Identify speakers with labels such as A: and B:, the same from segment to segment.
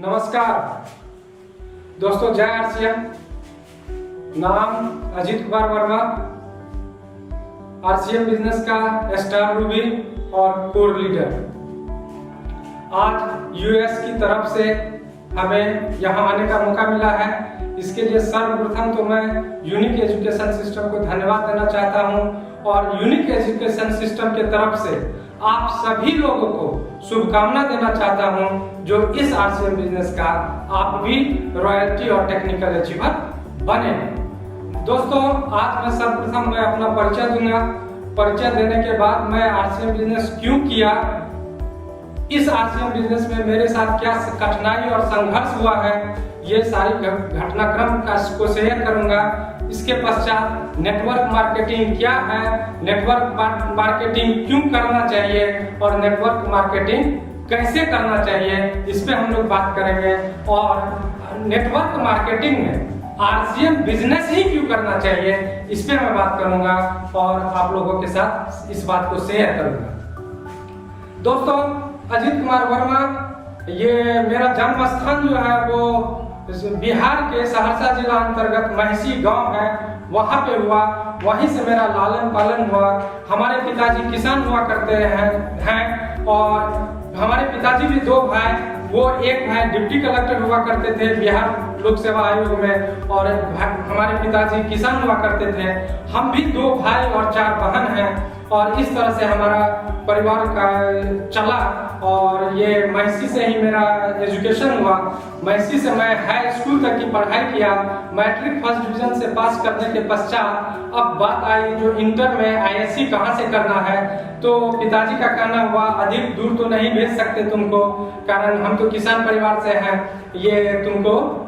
A: नमस्कार दोस्तों, जय आरसीएम। नाम अजीत कुमार वर्मा, आरसीएम बिजनेस का स्टार रूबी और कोर लीडर। आज यूएस की तरफ से हमें यहाँ आने का मौका मिला है। इसके लिए सर्वप्रथम तो मैं यूनिक एजुकेशन सिस्टम को धन्यवाद देना चाहता हूँ और यूनिक एजुकेशन सिस्टम के तरफ से आप सभी लोगों को शुभकामना देना चाहता हूं जो इस आरसीएम बिजनेस का आप भी रॉयल्टी और टेक्निकल अचीवर बने। दोस्तों, आज मैं सर्वप्रथम मैं अपना परिचय दूंगा। परिचय देने के बाद मैं आरसीएम बिजनेस क्यों किया, इस आरसीएम बिजनेस में मेरे साथ क्या कठिनाई और संघर्ष हुआ है, ये सारी घटनाक्रम को शेयर करूंगा। इसके पश्चात नेटवर्क मार्केटिंग क्या है, नेटवर्क मार्केटिंग क्यों करना चाहिए और नेटवर्क मार्केटिंग कैसे करना चाहिए, इस पे हम लोग बात करेंगे। और नेटवर्क मार्केटिंग में आरसीएम बिजनेस ही क्यों करना चाहिए, इस पे मैं बात करूंगा और आप लोगों के साथ इस बात को शेयर करूंगा। दोस्तों, अजीत कुमार वर्मा, ये मेरा जन्म स्थान जो है वो बिहार के सहरसा जिला अंतर्गत महसी गांव है, वहां पे हुआ। वहीं से मेरा लालन पालन हुआ। हमारे पिताजी किसान हुआ करते हैं और हमारे पिताजी भी दो भाई, वो एक भाई डिप्टी कलेक्टर हुआ करते थे बिहार लोक सेवा आयोग में और हमारे पिताजी किसान हुआ करते थे। हम भी दो भाई और चार बहन हैं और इस तरह से हमारा परिवार का चला। और ये महसी से ही मेरा एजुकेशन हुआ। महसी से मैं हाई स्कूल तक की पढ़ाई किया। मैट्रिक फर्स्ट डिवीजन से पास करने के पश्चात अब बात आई जो इंटर में आईएससी कहाँ से करना है, तो पिताजी का कहना हुआ अधिक दूर तो नहीं भेज सकते तुमको, कारण हम तो किसान परिवार से हैं, ये तुमको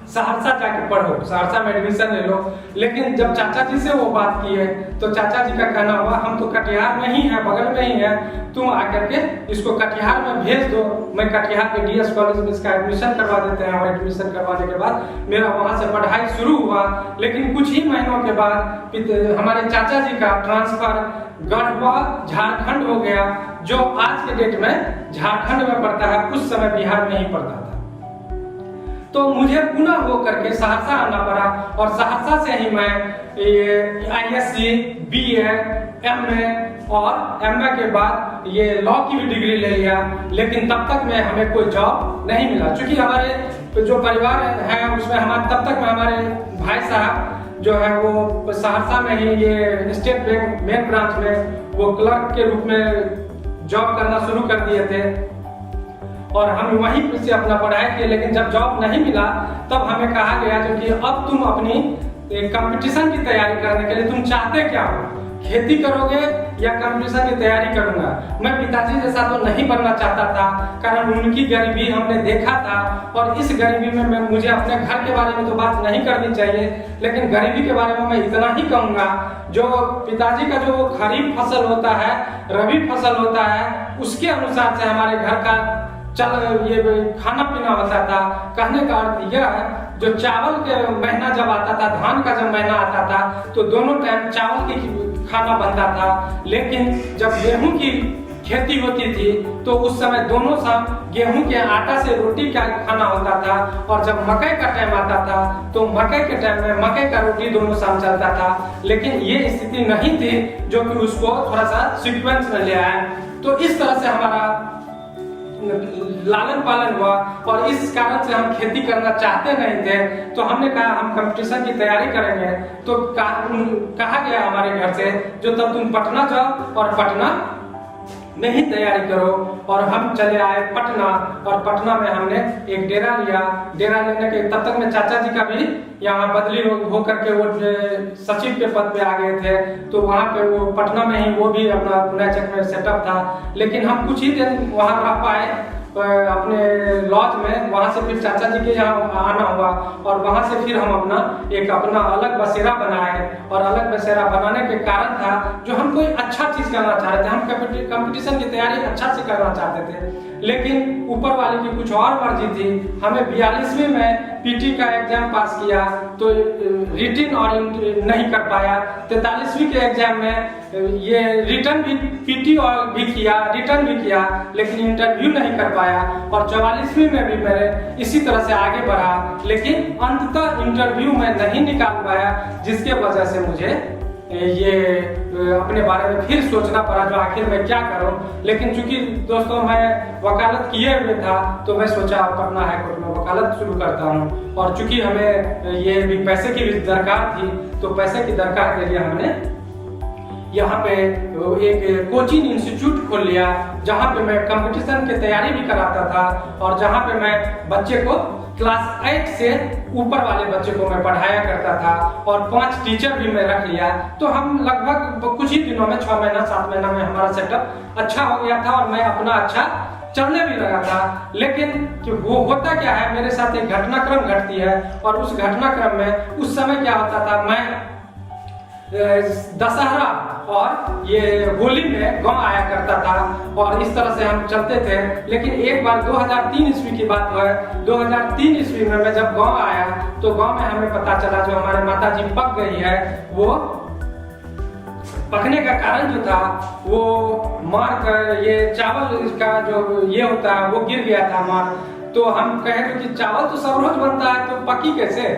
A: सहरसा जाके पढ़ो, सहरसा में एडमिशन ले लो। लेकिन जब चाचा जी से वो बात की है तो चाचा जी का कहना हुआ हम तो कटिहार में ही है, बगल में ही है, तुम आकर के इसको कटिहार में भेज दो। मैं कटिहार के डीएस कॉलेज में इसका एडमिशन करवा देते हैं और एडमिशन करवाने के बाद मेरा वहां से पढ़ाई शुरू हुआ। लेकिन कुछ ही महीनों के बाद हमारे चाचा जी का ट्रांसफर गढ़वा झारखंड हो गया, जो आज के डेट में झारखंड में पड़ता है, उस समय बिहार में ही पड़ता था। तो मुझे पुनः हो करके सहरसा आना पड़ा और सहरसा से ही मैं आईएससी, बीए, एमए और एमए के बाद ये लॉ की भी डिग्री ले लिया। लेकिन तब तक में हमें कोई जॉब नहीं मिला, क्योंकि हमारे जो परिवार है उसमें हमारे तब तक में हमारे भाई साहब जो है वो सहरसा में ही ये स्टेट बैंक मेन ब्रांच में वो क्लर्क के रूप में जॉब करना शुरू कर दिए थे और हम वहीं से अपना पढ़ाई किए। लेकिन जब जॉब नहीं मिला तब हमें कहा गया जो कि अब तुम अपनी कंपटीशन की तैयारी करने के लिए तुम चाहते क्या हो, खेती करोगे या कंपटीशन की तैयारी करूंगा। मैं पिताजी जैसा तो नहीं बनना चाहता था, कारण उनकी गरीबी हमने देखा था और इस गरीबी में मुझे अपने घर के बारे में तो बात नहीं करनी चाहिए, लेकिन गरीबी के बारे में मैं इतना ही कहूंगा, जो पिताजी का जो खरीफ फसल होता है, रबी फसल होता है, उसके अनुसार से हमारे घर का ये खाना पीना होता था। कहने का अर्थ यह है, जो चावल के महीना जब आता था, धान का जब महीना आता था, तो दोनों टाइम चावल की खाना बनता था। लेकिन जब गेहूं की खेती होती थी तो उस समय दोनों शाम गेहूं के आटा से रोटी का खाना होता था और जब मकई का टाइम आता था तो मकई के टाइम में मकई का रोटी दोनों शाम चलता था। लेकिन ये स्थिति नहीं थी जो कि उसको थोड़ा सा सीक्वेंस में ले आए। तो इस तरह से हमारा लालन पालन हुआ और इस कारण से हम खेती करना चाहते नहीं थे। तो हमने कहा हम कंपटीशन की तैयारी करेंगे। तो कहा गया हमारे घर से जो तब तुम पटना जाओ और पटना में ही तैयारी करो। और हम चले आए पटना और पटना में हमने एक डेरा लिया। डेरा लेने के तब तक में चाचा जी का भी यहाँ बदली हो करके वो सचिव के पद पे आ गए थे, तो वहाँ पे वो पटना में ही वो भी अपना पुण्याचक में सेटअप था। लेकिन हम कुछ ही दिन वहाँ रह पाए अपने लॉज में। वहां से फिर चाचा जी के यहाँ आना हुआ और वहां से फिर हम अपना अलग बसेरा बनाए। और अलग बसेरा बनाने के कारण था जो हम कोई अच्छा चीज करना चाह रहे थे, हम कंपटीशन की तैयारी अच्छा से करना चाहते थे। लेकिन ऊपर वाले की कुछ और मर्जी थी। हमें 42वीं में पीटी का एग्जाम पास किया तो रिटन और नहीं कर पाया। 43वीं के एग्जाम में ये रिटन भी पीटी और भी किया, रिटन भी किया, लेकिन इंटरव्यू नहीं कर पाया। और 44वीं में भी मैंने इसी तरह से आगे बढ़ा, लेकिन अंततः इंटरव्यू में नहीं निकाल पाया, जिसके वजह से मुझे ये अपने बारे में फिर सोचना पड़ा जो आखिर मैं क्या करूं। लेकिन चूंकि दोस्तों मैं वकालत किए हुए था तो मैं सोचा पटना हाई कोर्ट में वकालत शुरू करता हूं। और चूंकि हमें ये भी पैसे की भी दरकार थी, तो पैसे की दरकार के लिए हमने यहाँ पे एक कोचिंग इंस्टीट्यूट खोल लिया, जहाँ पे मैं कंपटीशन की तैयारी भी कराता था और जहाँ पे मैं बच्चे को क्लास 8 से ऊपर वाले बच्चे को मैं पढ़ाया करता था और 5 टीचर भी मैं रख लिया। तो हम लगभग कुछ ही दिनों में 6 महीना 7 महीना में हमारा सेटअप अच्छा हो गया था और मैं अपना अच्छा चलने भी लगा था। लेकिन वो होता क्या है, मेरे साथ एक घटनाक्रम घटती है और उस घटनाक्रम में उस समय क्या होता था, मैं दशहरा और ये होली में गांव आया करता था और इस तरह से हम चलते थे। लेकिन एक बार 2003 ईस्वी की बात है, 2003 ईस्वी में मैं जब गांव आया तो गांव में हमें पता चला जो हमारे माताजी पक गई है, वो पकने का कारण जो था वो मार कर ये चावल का जो ये होता है वो गिर गया था मार। तो हम कहे कि चावल तो सब रोज बनता है तो पकी कैसे।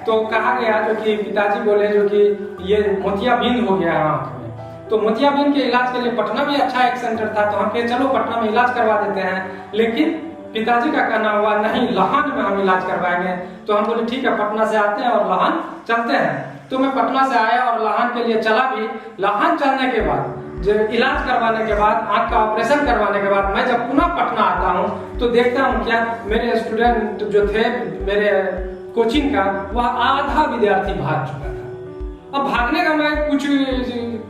A: तो कहा गया जो कि पिताजी बोले जो कि ये मोतियाबिंद हो गया है आंख में। तो मोतियाबिंद के इलाज के लिए पटना भी अच्छा एक सेंटर था, तो हम कहे चलो पटना में इलाज करवा देते हैं। लेकिन पिताजी का कहना हुआ नहीं, लाहन में हम इलाज करवाएंगे। तो हम बोले ठीक है, पटना से आते हैं और लाहन चलते हैं। तो मैं पटना से आया और लाहन के लिए चला भी। लाहन चलने के बाद जब इलाज करवाने के बाद, आंख का ऑपरेशन करवाने के बाद मैं जब पुनः पटना आता हूँ तो देखता हूँ क्या मेरे स्टूडेंट जो थे मेरे कोचिंग का, वह आधा विद्यार्थी भाग चुका था। अब भागने का मैं कुछ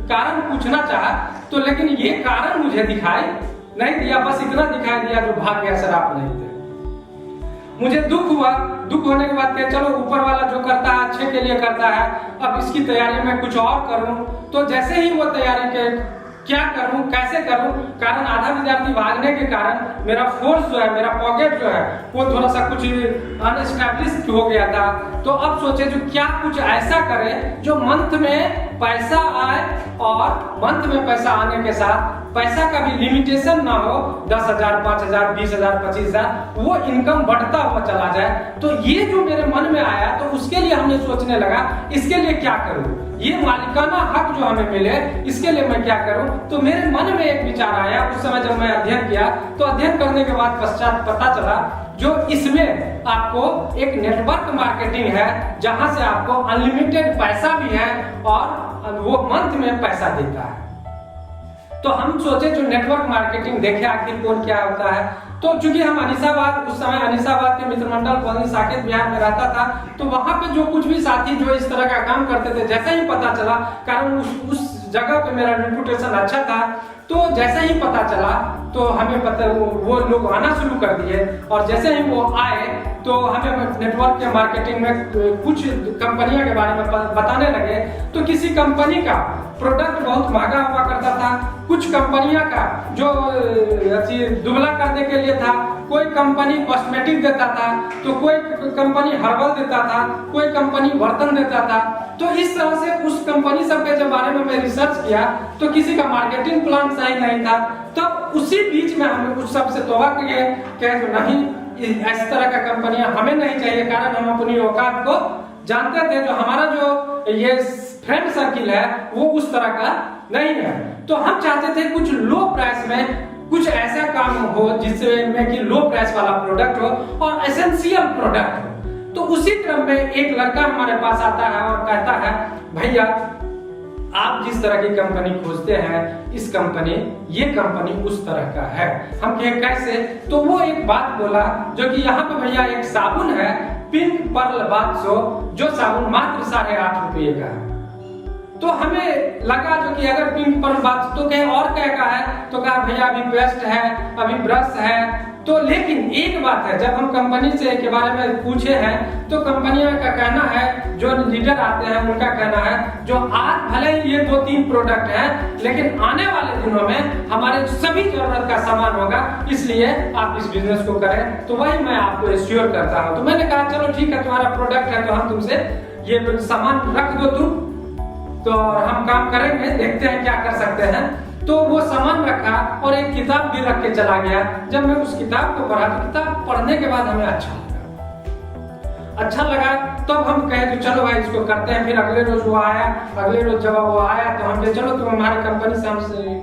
A: कारण पूछना चाहा तो लेकिन ये कारण मुझे दिखाई नहीं दिया, बस इतना दिखाई दिया जो भाग गया सर आप नहीं थे। मुझे दुख हुआ। दुख होने के बाद क्या, चलो ऊपर वाला जो करता है अच्छे के लिए करता है, अब इसकी तैयारी में कुछ और करूं। तो जैसे ही वो तैयारी के क्या करूं कैसे करूं, कारण आधा विद्यार्थी भागने के कारण मेरा फोर्स जो है, मेरा पॉकेट जो है वो थोड़ा सा कुछ अनएस्टैब्लिश हो गया था। तो अब सोचे जो क्या कुछ ऐसा करें जो मंथ में पैसा आए और मंथ में पैसा आने के साथ पैसा का भी लिमिटेशन ना हो, 10,000 5,000 20,000 25,000 वो इनकम बढ़ता हुआ चला जाए। तो ये जो मेरे मन में आया तो उसके लिए हमने सोचने लगा इसके लिए क्या करूं, ये मालिकाना हक जो हमें मिले इसके लिए मैं क्या करूं। तो मेरे मन में एक विचार आया। उस समय जब मैं अध्ययन किया तो अध्ययन करने के बाद पश्चात पता चला जो इसमें आपको एक नेटवर्क मार्केटिंग है, जहां से आपको अनलिमिटेड पैसा भी है और वो मंथ में पैसा देता है। तो हम सोचे जो नेटवर्क मार्केटिंग देखे आखिर कौन क्या होता है। तो चूंकि हम अनिसाबाद, उस समय अनिसाबाद के मित्र मंडल कॉलोनी साकेत बिहार में रहता था, तो वहां पे जो कुछ भी साथी जो इस तरह का काम करते थे, जैसे ही पता चला, कारण उस जगह पे मेरा रेपुटेशन अच्छा था, तो जैसे ही पता चला तो हमें पता वो लोग आना शुरू कर दिए। और जैसे ही वो आए तो हमें नेटवर्क के मार्केटिंग में कुछ कंपनियों के बारे में बताने लगे। तो किसी कंपनी का प्रोडक्ट बहुत महंगा हुआ करता था, कुछ कंपनियां का जो दुबला करने के लिए था, कोई कंपनी कॉस्मेटिक देता था, तो कोई कंपनी हर्बल देता था, कोई कंपनी बर्तन देता था। तो इस तरह से उस कंपनी सब के बारे में मैं रिसर्च किया तो किसी का मार्केटिंग प्लान सही नहीं था। तब उसी बीच में हम उस सबसे तौबा किए कि नहीं, इस तरह का कंपनियां हमें नहीं चाहिए, कारण हम अपनी औकात को जानते थे। जो हमारा जो ये फ्रेंड सर्किल है वो उस तरह का नहीं है। तो हम चाहते थे कुछ लो प्राइस में कुछ ऐसा काम हो जिसमें कि लो प्राइस वाला प्रोडक्ट हो और एसेंशियल प्रोडक्ट हो। तो उसी क्रम में एक लड़का हमारे पास आता है और कहता है भैया आप जिस तरह की कंपनी खोजते हैं इस कंपनी ये कंपनी उस तरह का है। हम कहे कैसे, तो वो एक बात बोला जो कि यहाँ पे भैया एक साबुन है पिंक पर्ल बाथ सोप, जो साबुन मात्र 8.5 रुपये का है। तो हमें लगा जो कि अगर पिंक पर्ल बाथ तो कहे और क्या का है, तो कहा भैया अभी पेस्ट है, अभी ब्रश है, तो लेकिन एक बात है, जब हम कंपनी से के बारे में पूछे हैं तो कंपनियों का कहना है, जो लीडर आते हैं उनका कहना है, जो आज भले ही ये 2-3 प्रोडक्ट हैं, लेकिन आने वाले दिनों में हमारे सभी जरूरत का सामान होगा, इसलिए आप इस बिजनेस को करें। तो वही मैं आपको एश्योर करता हूँ। तो मैंने कहा चलो ठीक है, तुम्हारा प्रोडक्ट है तो हम तुमसे ये सामान रख दो तुम, तो हम काम करेंगे, देखते हैं क्या कर सकते हैं। तो वो सामान रखा और एक किताब भी रख के चला गया। जब मैं उस किताब को पढ़ा तो किताब पढ़ने के बाद हमें अच्छा लगा। तब हम कहे तो चलो भाई इसको करते हैं। फिर अगले रोज वो आया, अगले रोज जब वो आया तो हम कहे चलो तुम हमारी कंपनी से हमसे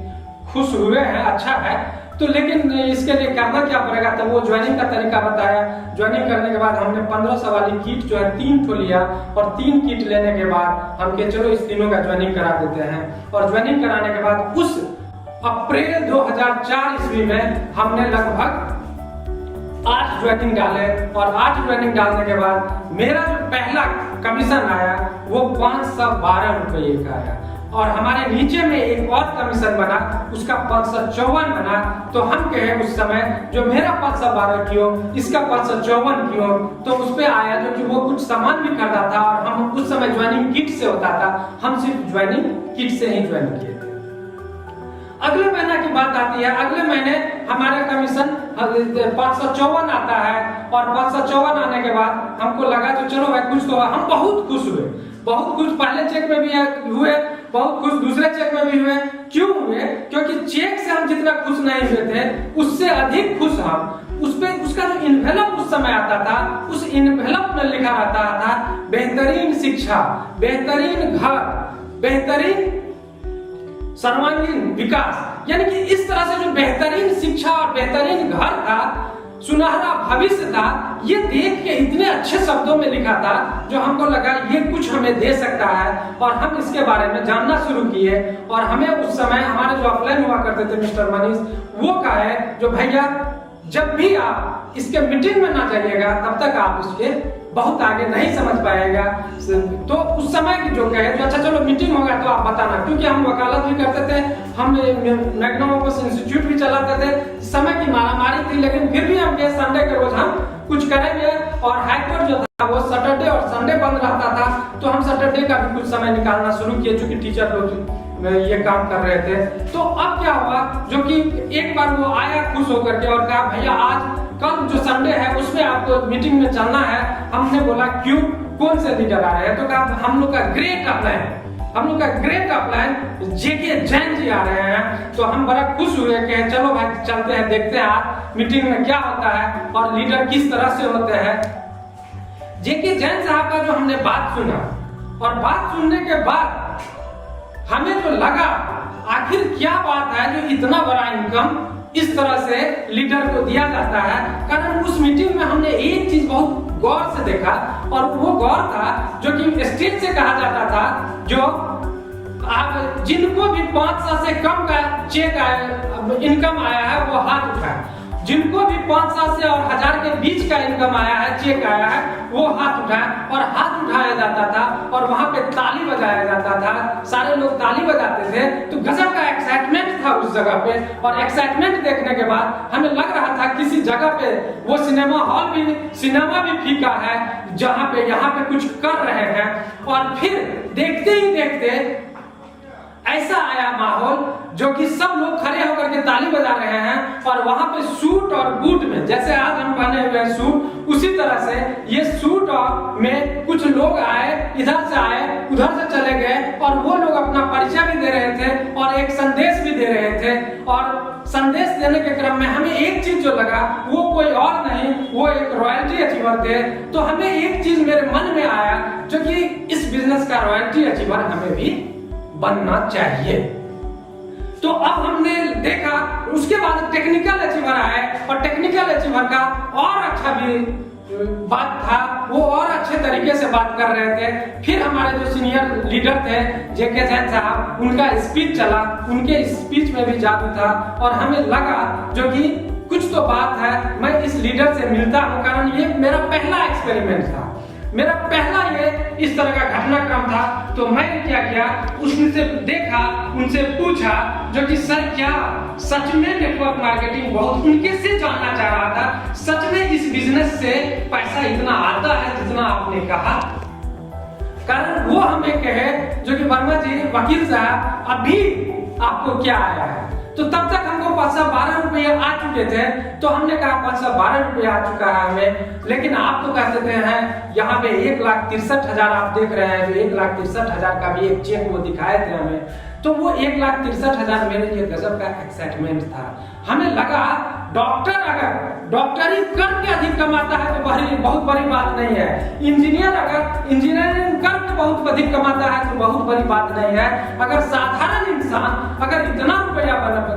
A: खुश हुए हैं, अच्छा है, तो लेकिन इसके लिए करना क्या पड़ेगा। तो वो ज्वाइनिंग का तरीका बताया। ज्वाइनिंग करने के बाद हमने 1500 वाली किट जो है 3 ठो लिया, और 3 किट लेने के बाद हम कहे चलो इस तीनों का ज्वाइनिंग करा देते हैं। और ज्वाइनिंग कराने के बाद उस अप्रैल 2004 ईस्वी में हमने लगभग 8 ज्वाइनिंग डाले, और 8 ज्वाइनिंग डालने के बाद मेरा जो पहला कमीशन आया वो 512 रुपये का आया, और हमारे नीचे में एक और कमीशन बना, उसका 554 बना। तो हम कहे उस समय जो मेरा 512 क्यों, इसका 554 क्यों, तो उस पे आया जो कि वो कुछ सामान भी खरीदा था, और हम उस समय ज्वाइनिंग किट से होता था, हम सिर्फ ज्वाइनिंग किट से ही ज्वाइन किए थे। अगले महीने की बात आती है। अगले महीने हमारा कमीशन 554 आता है, और 554 आने के बाद हमको लगा तो चलो भाई कुछ तो, हम बहुत खुश हुए, बहुत खुश। पहले चेक में भी हुए, बहुत खुश दूसरे चेक में भी हुए। क्यों हुए? क्योंकि चेक से हम जितना खुश नहीं हुए थे, उससे अधिक खुश हम उसपे उसका जो इन्वेलप उस समय आता था, उस इन्वेलप में लिखा रहता था बेहतरीन शिक्षा, बेहतरीन घर, बेहतरीन सर्वांगीण विकास। यानी कि इस तरह से जो बेहतरीन शिक्षा और बेहतरीन घर था, सुनहरा भविष्य था, ये देख के इतने अच्छे शब्दों में लिखा था जो हमको लगा ये कुछ हमें दे सकता है, और हम इसके बारे में जानना शुरू किए। और हमें उस समय हमारे जो अपलाइन हुआ करते थे मिस्टर मनीष, वो कहे जो भैया जब भी आप इसके मीटिंग में ना जाइएगा तब तक आप इसके बहुत आगे नहीं समझ पाएगा। तो उस समय की जो कहे जो अच्छा चलो मीटिंग होगा तो आप बताना, क्योंकि हम वकालत भी करते थे, हम मैग्नम ओपस इंस्टीट्यूट भी चलाते थे, समय की मारामारी थी, लेकिन फिर भी हम संडे के रोज हम कुछ करेंगे। और हाईकोर्ट जो था वो सैटरडे और संडे बंद रहता था, तो हम सैटरडे का भी कुछ समय निकालना शुरू किए, चूंकि टीचर लोग ये काम कर रहे थे। तो अब क्या हुआ, जो कि एक बार वो आया खुश होकर के और कहा भैया आज कल जो संडे है उसमें आपको मीटिंग में चलना है। हमने बोला क्यों, कौन से लीडर आ रहे हैं? तो कहा हम लोग का ग्रेट अपलाइन, हम लोग का ग्रेट अपलाइन जेके जैन जी आ रहे हैं। तो हम बड़ा खुश हुए कि चलो भाई चलते हैं, देखते हैं आज मीटिंग में क्या होता है और लीडर किस तरह से होते हैं। जेके जैन साहब का जो हमने बात सुना, और बात सुनने के बाद हमें जो लगा आखिर क्या बात है जो इतना बड़ा इनकम इस तरह से लीडर को दिया जाता है। कारण उस मीटिंग में हमने एक चीज बहुत गौर से देखा, और वो गौर था जो कि स्टेज से कहा जाता था, जो आप जिनको भी 500 से कम का चेक इनकम आया है वो हाथ उठाए, जिनको भी 500 से और 1000 के बीच का इनकम आया है, चेक आया है, वो हाथ उठाए। और हाथ उठाया जाता था और वहां पे ताली बजाया जाता था, सारे लोग ताली बजाते थे। तो गजब का एक्साइटमेंट था उस जगह पे, और एक्साइटमेंट देखने के बाद हमें लग रहा था किसी जगह पे वो सिनेमा भी फीका है, जहां पे यहाँ पे कुछ कर रहे हैं। और फिर देखते ही देखते ऐसा आया माहौल जो कि सब लोग खड़े होकर के ताली बजा रहे हैं, और वहां पे सूट और बूट में, जैसे आज हम पहने हुए हैं सूट, उसी तरह से ये सूट और में कुछ लोग आए, इधर से आए उधर से चले गए, और वो लोग अपना परिचय भी दे रहे थे और एक संदेश भी दे रहे थे। और संदेश देने के क्रम में हमें एक चीज जो लगा, वो कोई और नहीं, वो एक रॉयल्टी अचीवर थे। तो हमें एक चीज मेरे मन में आया जो कि इस बिजनेस का रॉयल्टी अचीवर हमें भी बनना चाहिए। तो अब हमने देखा, उसके बाद टेक्निकल अचीवर आए, और टेक्निकल अचीवर का और अच्छा भी बात था, वो और अच्छे तरीके से बात कर रहे थे। फिर हमारे जो सीनियर लीडर थे जेके जैन साहब, उनका स्पीच चला, उनके स्पीच में भी जादू था, और हमें लगा जो कि कुछ तो बात है, मैं इस लीडर से मिलता हूँ। कारण ये मेरा पहला एक्सपेरिमेंट था, मेरा पहला ये इस तरह का घटनाक्रम था। तो मैंने क्या किया, उससे देखा, उनसे उनसे पूछा जो कि सर क्या सच में नेटवर्क मार्केटिंग बहुत उनके से जानना चाह रहा था, सच में इस बिजनेस से पैसा इतना आता है जितना आपने कहा? कारण वो हमें कहे जो कि वर्मा जी वकील साहब अभी आपको क्या आया है, तो तब तक हमको 512 रुपये आ चुके थे, तो हमने कहा 512 रुपये आ चुका है हमें, लेकिन आप तो कह देते हैं यहाँ पे 1,63,000 आप देख रहे हैं, जो 1,63,000 का भी एक चेक वो दिखाए थे हमें, तो वो 1,63,000 मेरे लिए गजब का एक्साइटमेंट था। हमें लगा डॉक्टर अगर डॉक्टरी करके अधिक कमाता है तो बहुत बड़ी बात नहीं है, इंजीनियर अगर इंजीनियरिंग करके बहुत अधिक कमाता है तो बहुत बड़ी बात नहीं है, अगर साधारण इंसान अगर इतना रुपया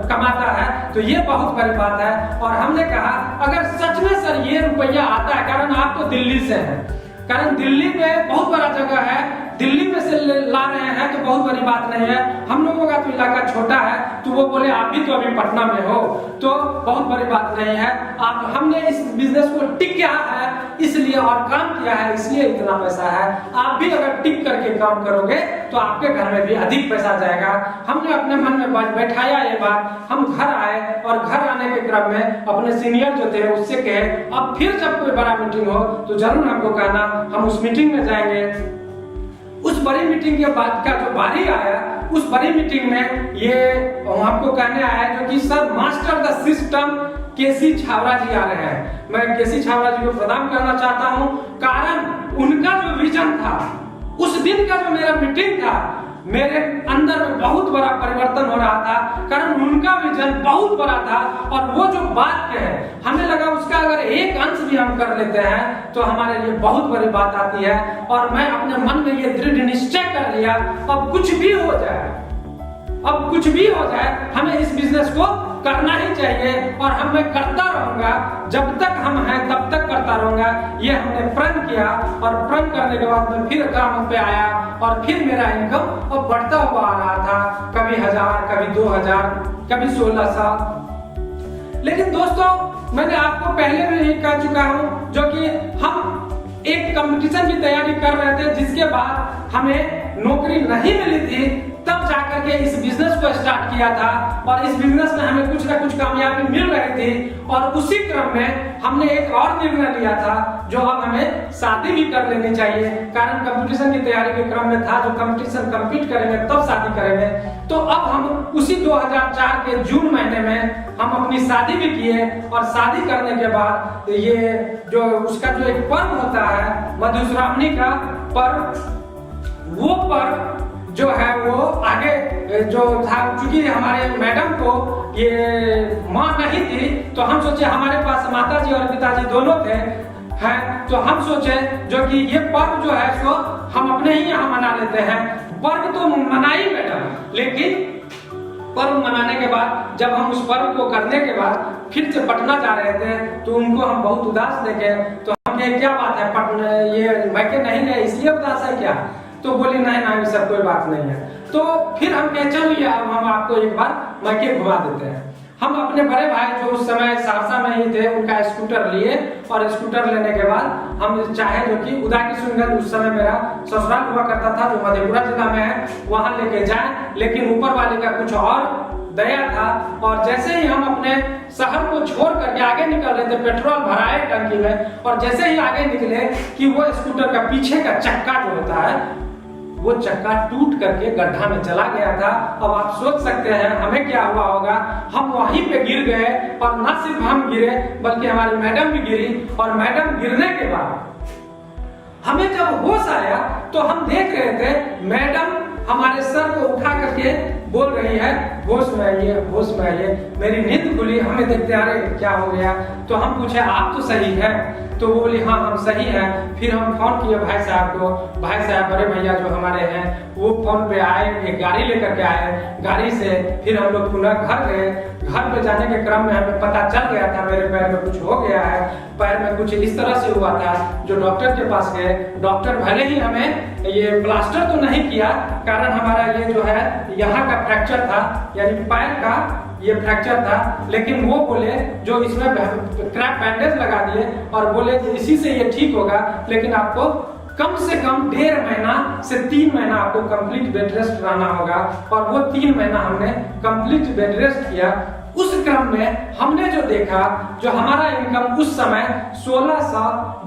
A: कमाता है तो ये बहुत बड़ी बात है। और हमने कहा अगर सच में सर ये रुपया आता है, कारण आप तो दिल्ली से हैं, कारण दिल्ली में बहुत बड़ा जगह है, दिल्ली में से ला रहे हैं तो बहुत बड़ी बात नहीं है, हम लोगों का तो इलाका छोटा है, तो वो बोले आप भी तो अभी पटना में हो तो बहुत बड़ी बात नहीं है, आप हमने इस बिजनेस को टिक किया है इसलिए और काम किया है इसलिए इतना पैसा है, आप भी अगर टिक करके काम करोगे तो आपके घर में भी अधिक पैसा जाएगा। हमने अपने मन में बैठाया ये बात, हम घर आए और घर आने के क्रम में अपने सीनियर जो थे उससे कहे अब फिर जब कोई बड़ा मीटिंग हो तो जरूर हमको कहना, हम उस मीटिंग में जाएंगे। उस बड़ी मीटिंग के बाद का जो बारी आया, उस बड़ी मीटिंग में ये हमको कहने आया जो कि सर मास्टर द सिस्टम केसी छावरा जी आ रहे हैं। मैं केसी छावरा जी को प्रणाम करना चाहता हूं, कारण उनका जो विजन था, उस दिन का जो मेरा मीटिंग था, मेरे अंदर में बहुत बड़ा परिवर्तन हो रहा था, कारण उनका विजन बहुत बड़ा था और वो जो बात कहे हमें लगा उसका अगर एक अंश भी हम कर लेते हैं तो हमारे लिए बहुत बड़ी बात आती है। और मैं अपने मन में ये दृढ़ निश्चय कर लिया अब कुछ भी हो जाए, अब कुछ भी हो जाए हमें इस बिजनेस को करना ही चाहिए और हम मैं करता रहूंगा, जब तक हम हैं तब तक करता रहूंगा। ये हमने प्रण किया और प्रण करने के बाद मैं फिर काम पे आया और फिर मेरा इनकम अब बढ़ता हुआ आ रहा था, कभी 1000, कभी 2000, कभी 1600। लेकिन दोस्तों मैंने आपको पहले भी यही कह चुका हूँ जो कि हम एक कंपटीशन की तैयारी कर रहे थे, जिसके बाद हमें नौकरी नहीं मिली थी, तब जाकर के इस बिजनेस को स्टार्ट किया था और इस बिजनेस में हमें कुछ ना कुछ कामयाबी मिल रही थी। और उसी क्रम में हमने एक और निर्णय लिया था जो अब हमें शादी भी कर लेनी चाहिए, कारण कंपटीशन की तैयारी के क्रम में था जो कंपटीशन कंपीट करेंगे तब शादी करेंगे। तो अब हम उसी 2004 के जून महीने में हम अपनी शादी भी किए और शादी करने के बाद ये जो उसका जो एक पर्व होता है मधुश्रावणी का पर्व, वो पर्व जो है वो आगे जो था, चूंकि हमारे मैडम को ये माँ नहीं थी तो हम सोचे हमारे पास माताजी और पिताजी दोनों थे हैं, तो हम सोचे जो कि ये पर्व जो है सो हम अपने ही यहाँ मना लेते हैं। पर्व तो मनाई मैडम, लेकिन पर्व मनाने के बाद जब हम उस पर्व को करने के बाद फिर से पटना जा रहे थे तो उनको हम बहुत उदास देखे, तो हम कहे क्या बात है पटना ये मैके नहीं गए इसलिए उदास है क्या? तो बोली नहीं सब कोई बात नहीं है। तो फिर हम कहे चलो हम आपको एक बार मैके घुमा देते हैं। हम अपने बड़े भाई जो उस समय सहरसा में ही थे उनका स्कूटर लिए और स्कूटर लेने के बाद हम चाहे जो कि उदाकिशुनगंज उस समय मेरा ससुराल हुआ करता था जो मधेपुरा जिला में है, वहां लेके जाए, लेकिन ऊपर वाले का कुछ और दया था। और जैसे ही हम अपने शहर को छोड़ करके आगे निकल रहे थे, पेट्रोल भराए टंकी में, और जैसे ही आगे निकले कि वो स्कूटर का पीछे का चक्का जो होता है वो चक्का टूट करके गड्ढा में चला गया था। अब आप सोच सकते हैं हमें क्या हुआ होगा, हम वहीं पे गिर गए और न सिर्फ हम गिरे बल्कि हमारी मैडम भी गिरी। और मैडम गिरने के बाद हमें जब होश आया तो हम देख रहे थे मैडम हमारे सर को उठा करके बोल रही है होश में आइए, होश में आइए। मेरी नींद खुली, हमें देखते अरे क्या हो गया, तो हम पूछे आप तो सही है? तो वो बोली हाँ हम सही हैं। फिर हम फोन किए भाई साहब को, भाई साहब बड़े भैया जो हमारे हैं वो फोन पे आए, एक गाड़ी लेकर के आए, गाड़ी से फिर हम लोग पुनः घर गए। घर पे जाने के क्रम में हमें पता चल गया था मेरे पैर में कुछ हो गया है, पैर में कुछ इस तरह से हुआ था। जो डॉक्टर के पास गए, डॉक्टर भले ही हमें ये प्लास्टर तो नहीं किया, कारण हमारा ये जो है यहाँ का फ्रैक्चर था, यानी पैर का ये फ्रैक्चर था, लेकिन वो बोले जो इसमें क्रैप बैंडेज लगा दिए और बोले इसी से ये ठीक होगा, लेकिन आपको कम से कम 1.5 महीना से 3 महीना आपको कंप्लीट बेड रेस्ट रहना होगा। और वो 3 महीना हमने कंप्लीट बेड रेस्ट किया। उस क्रम में हमने जो देखा, जो हमारा इनकम उस समय 1600,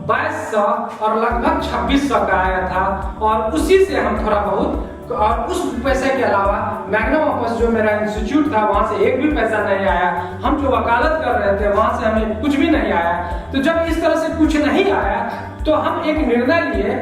A: 2200 और लगभग 2600 का आया था। और उसी से हम थोड़ा बहुत, और उस पैसे के अलावा मैग्नम ऑपस जो मेरा इंस्टीट्यूट था वहां से एक भी पैसा नहीं आया। हम जो वकालत कर रहे थे वहां से हमें कुछ भी नहीं आया। तो जब इस तरह से कुछ नहीं आया तो हम एक निर्णय लिए,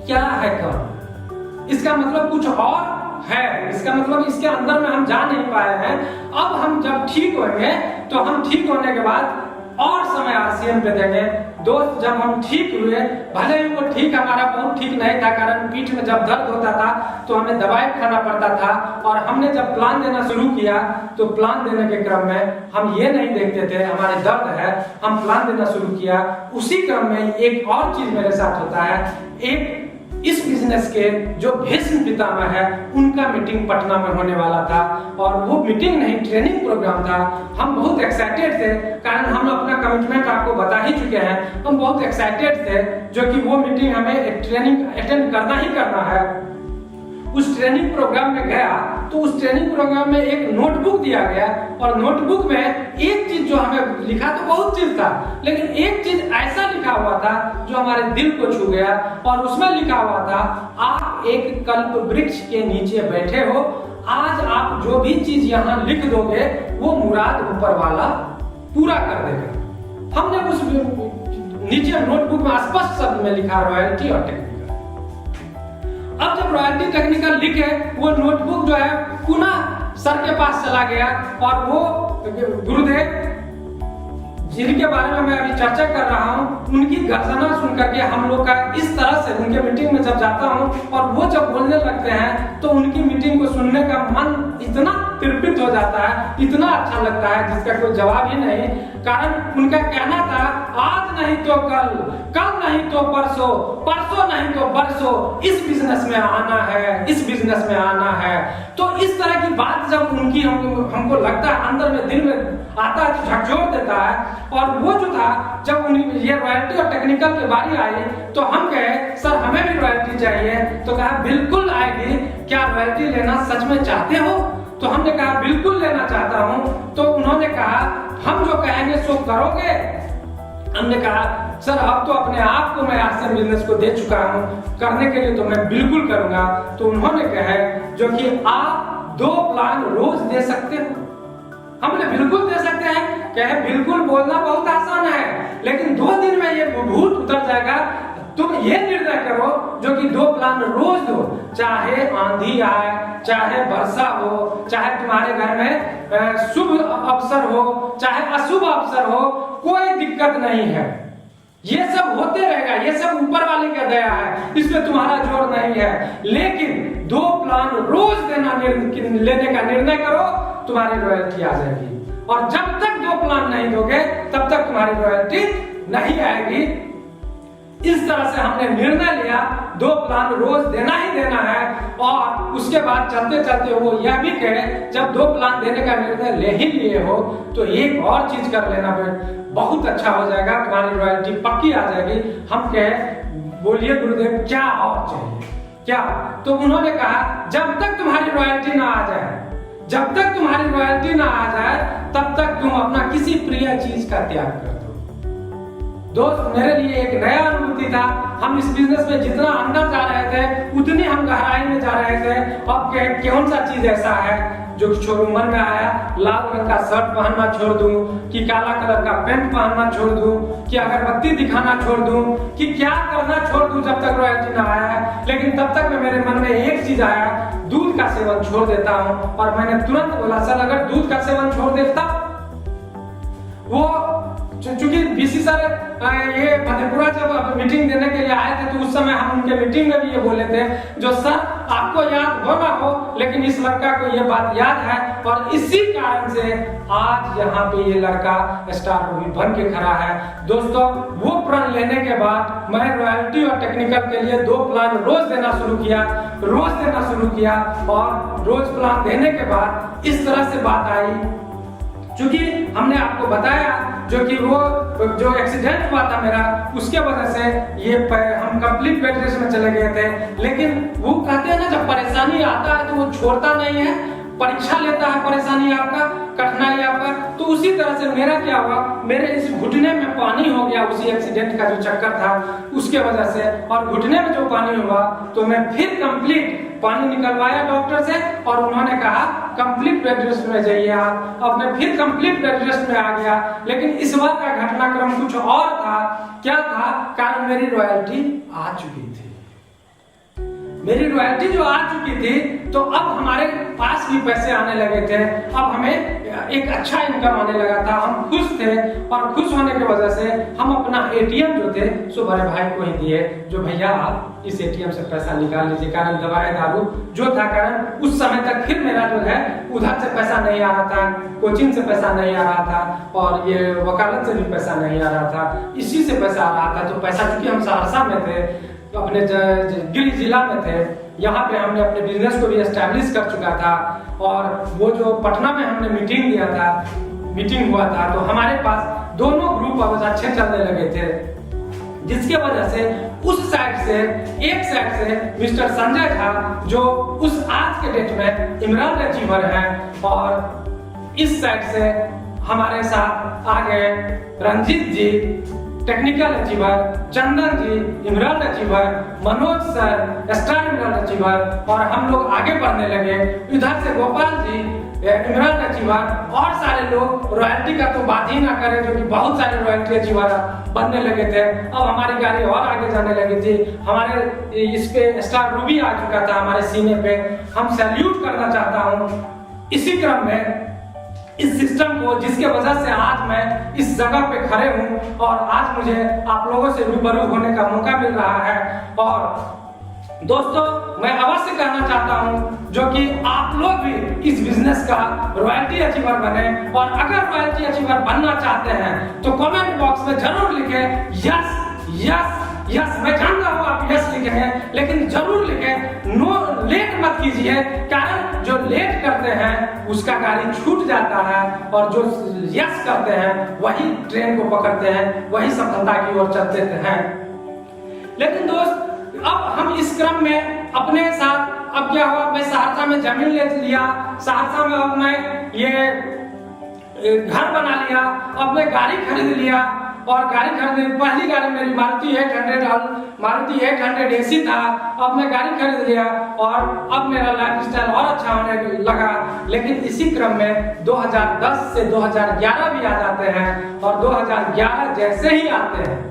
A: क्या है काम, इसका मतलब कुछ और है, इसका मतलब इसके अंदर में हम जा नहीं पाए हैं। अब हम जब ठीक होंगे तो हम ठीक होने के बाद और समय आरसीएम पे देंगे। दोस्त, जब हम ठीक हुए, भले ही वो ठीक हमारा बहुत ठीक नहीं था, कारण पीठ में जब दर्द होता था तो हमें दवाई खाना पड़ता था। और हमने जब प्लान देना शुरू किया तो प्लान देने के क्रम में हम ये नहीं देखते थे हमारे दर्द है, हम प्लान देना शुरू किया। उसी क्रम में एक और चीज मेरे साथ होता है, एक इस बिजनेस के जो भीष्म पितामह है उनका मीटिंग पटना में होने वाला था। और वो मीटिंग नहीं, ट्रेनिंग प्रोग्राम था। हम बहुत एक्साइटेड थे, कारण हम अपना कमिटमेंट आपको बता ही चुके हैं। हम बहुत एक्साइटेड थे जो कि वो मीटिंग हमें एक ट्रेनिंग अटेंड करना ही करना है। उस ट्रेनिंग प्रोग्राम में गया तो उस ट्रेनिंग प्रोग्राम में एक नोटबुक दिया गया। और नोटबुक में एक चीज जो हमें लिखा तो बहुत चीज था, लेकिन एक चीज ऐसा लिखा हुआ था जो हमारे दिल को छू गया। और उसमें लिखा हुआ था, आप एक कल्प वृक्ष के नीचे बैठे हो, आज आप जो भी चीज यहाँ लिख दोगे वो मुराद ऊपर वाला पूरा कर देगा। हमने उस नीचे नोटबुक में स्पष्ट शब्द में लिखा रॉयल्टी और टेक्निकल। अब जब रॉयल्टी टेक्निकल लिखे, वो नोटबुक जो है पुनः सर के पास चला गया। और वो गुरुदेव जिनके बारे में मैं अभी चर्चा कर रहा हूँ, उनकी गर्जना सुन करके हम लोग का इस तरह से, उनके मीटिंग में जब जाता हूँ और वो जब बोलने लगते हैं तो उनकी मीटिंग को सुनने का मन इतना तृप्त हो जाता है, इतना अच्छा लगता है जिसका कोई जवाब ही नहीं। कारण उनका कहना था, आज नहीं तो कल, कल नहीं तो परसों, परसों नहीं तो बरसों इस बिजनेस में आना है, इस बिजनेस में आना है। तो इस तरह की बात जब उनकी हमको लगता है, अंदर में दिल में आता है तो झकझोर देता है। और वो जो था, जब उन्हें ये रॉयल्टी और टेक्निकल की बारी आई तो हम कहे, सर हमें भी रॉयल्टी चाहिए। तो कहा बिल्कुल आएगी, क्या रॉयल्टी लेना सच में चाहते हो? तो हमने कहा बिल्कुल लेना चाहता हूँ। तो उन्होंने कहा, हम जो कहेंगे सो करोगे? हमने कहा, सर अब तो अपने आप को मैं आरसीएम बिजनेस को दे चुका हूँ, करने के लिए तो मैं बिल्कुल करूंगा। तो उन्होंने कहा जो कि आप 2 प्लान रोज दे सकते हो। हमने बिल्कुल दे सकते हैं। कहे बिल्कुल बोलना बहुत आसान है, लेकिन 2 दिन में ये भूत उतर जाएगा। तुम ये निर्णय करो जो कि 2 प्लान रोज दो, चाहे आंधी आए, चाहे वर्षा हो, चाहे तुम्हारे घर में शुभ अवसर हो, चाहे अशुभ अवसर हो, कोई दिक्कत नहीं है। ये सब होते रहेगा, ये सब ऊपर वाले का दया है, इसमें तुम्हारा जोर नहीं है। लेकिन 2 प्लान रोज लेने का निर्णय करो, तुम्हारी रॉयल्टी आ जाएगी। और जब तक 2 प्लान नहीं दोगे तब तक तुम्हारी रॉयल्टी नहीं आएगी। इस तरह से हमने निर्णय लिया, 2 प्लान रोज देना ही देना है। और उसके बाद चलते चलते वो यह भी कहे, जब 2 प्लान देने का निर्णय ले ही लिए हो तो एक और चीज कर लेना, बहुत अच्छा हो जाएगा, तुम्हारी रॉयल्टी पक्की आ जाएगी। हम कहे, बोलिए गुरुदेव क्या और चाहिए, क्या? तो उन्होंने कहा, जब तक तुम्हारी रॉयल्टी ना आ जाए, जब तक तुम्हारी रॉयल्टी ना आ जाए तब तक तुम अपना किसी प्रिय चीज का त्याग कर दो। दोस्त, मेरे लिए एक नया अनुभूति था। हम इस बिजनेस में जितना अंदर जा रहे थे उतनी हम गहराई में जा रहे थे। अब कौन सा चीज ऐसा है जो छोड़ू, मन में आया, लाल रंग का शर्ट पहनना छोड़ दूं, कि काला कलर का पैंट पहनना छोड़ दूं, कि अगरबत्ती दिखाना छोड़ दूं, कि क्या करना छोड़ दूं जब तक रॉयल्टी ना आया है। लेकिन तब तक में मेरे मन में एक चीज आया, दूध का सेवन छोड़ देता हूं। और मैंने तुरंत बोला, सर अगर दूध का सेवन छोड़ देता, वो चूंकि बीसी सर ये मधेपुरा जब मीटिंग देने के लिए आए थे तो उस समय हम उनके मीटिंग में भी ये बोले थे, जो सर आपको याद हो ना हो लेकिन इस लड़का को ये बात याद है। और इसी कारण से आज यहाँ पे ये लड़का स्टार मूवी बन के खड़ा है। दोस्तों, वो प्रण लेने के बाद मैं रॉयल्टी और टेक्निकल के लिए 2 प्लान रोज देना शुरू किया, रोज देना शुरू किया। और रोज प्लान देने के बाद इस तरह से बात आई क्योंकि हमने आपको बताया जो कि वो जो एक्सीडेंट हुआ था मेरा, उसके वजह से ये हम कंप्लीट बेड रेस्ट में चले गए थे। लेकिन वो कहते हैं ना, जब परेशानी आता है तो वो छोड़ता नहीं है, परीक्षा लेता है परेशानी आपका, कठिनाई आपका। तो उसी तरह से मेरा क्या हुआ, मेरे इस घुटने में पानी हो गया उसी एक्सीडेंट का जो चक्कर था उसके वजह से, और घुटने में जो पानी हुआ तो मैं फिर कंप्लीट पानी निकलवाया डॉक्टर से, और उन्होंने कहा कंप्लीट बेड रेस्ट में जाइए आप। अब मैं फिर कंप्लीट बेड रेस्ट में आ गया। लेकिन इस बार का घटनाक्रम कुछ और था। क्या था? कारण मेरी रॉयल्टी आ चुकी थी। मेरी रॉयल्टी जो आ चुकी थी तो अब हमारे पास भी पैसे आने लगे थे, अब हमें एक अच्छा इनकम आने लगा था, हम खुश थे। और खुश होने की वजह से हम अपना एटीएम जो थे सो बड़े भाई को ही दिए, जो भैया आप इस एटीएम से पैसा निकाल लीजिए। कारण दवाई दारू जो था, कारण उस समय तक फिर मेरा जो है उधर से पैसा नहीं आ रहा था, कोचिंग से पैसा नहीं आ रहा था, और ये वकालत से भी पैसा नहीं आ रहा था, इसी से पैसा आ रहा था। तो पैसा चूंकि हम सहरसा में थे, अपने गिरिडीह जिला में थे, यहाँ पे हमने अपने बिजनेस को भी एस्टैब्लिश कर चुका था। और वो जो पटना में हमने मीटिंग हुआ था तो हमारे पास दोनों ग्रुप अब अच्छे चलने लगे थे, जिसके वजह से उस साइड से एक साइड से मिस्टर संजय झा जो उस आज के डेट में इमरान अचीवर हैं, और इस साइड से हमारे साथ आ गए Ranjit ji technical achiever, Chandan ji Imran achiever, Manoj sir star Imran achiever, और हम लोग आगे बढ़ने लगे। इधर से गोपाल जी इमरान अचीवर, और सारे लोग रॉयल्टी का तो बात ही ना करें, जो कि बहुत सारे रॉयल्टी अचीवर बनने लगे थे। अब हमारी गाड़ी और आगे जाने लगी थी। हमारे इस पे स्टार रूबी आ चुका था हमारे सीने पे। हम सैल्यूट करना चाहता हूँ इसी क्रम में इस सिस्टम को, जिसके वजह से आज मैं इस जगह पे खड़े हूँ और आज मुझे आप लोगों से रूबरू होने का मौका मिल रहा है। और दोस्तों, मैं अवश्य कहना चाहता हूँ जो कि आप लोग भी इस बिजनेस का रॉयल्टी अचीवर बने, और अगर रॉयल्टी अचीवर बनना चाहते हैं तो कमेंट बॉक्स में जरूर लिखें यस यस यस। मैं जानता हूँ आप यस लिखे हैं, लेकिन जरूर लिखें, नो लेट मत कीजिए। कारण जो लेट करते हैं उसका गाड़ी छूट जाता है, और जो यस करते हैं वही ट्रेन को पकड़ते हैं, वही सफलता की ओर चलते हैं। लेकिन दोस्त, अब हम इस क्रम में अपने साथ अब क्या हुआ, मैं सहरसा में जमीन ले लिया, सहरसा में अब मैं ये घर बना लिया, अब मैं गाड़ी खरीद लिया। और गाड़ी खरीदने, पहली गाड़ी मेरी मारुति 800 एसी था, अब मैं गाड़ी खरीद लिया, और अब मेरा लाइफ स्टाइल और अच्छा होने लगा। लेकिन इसी क्रम में 2010 से 2011 भी आ जाते हैं, और 2011 जैसे ही आते हैं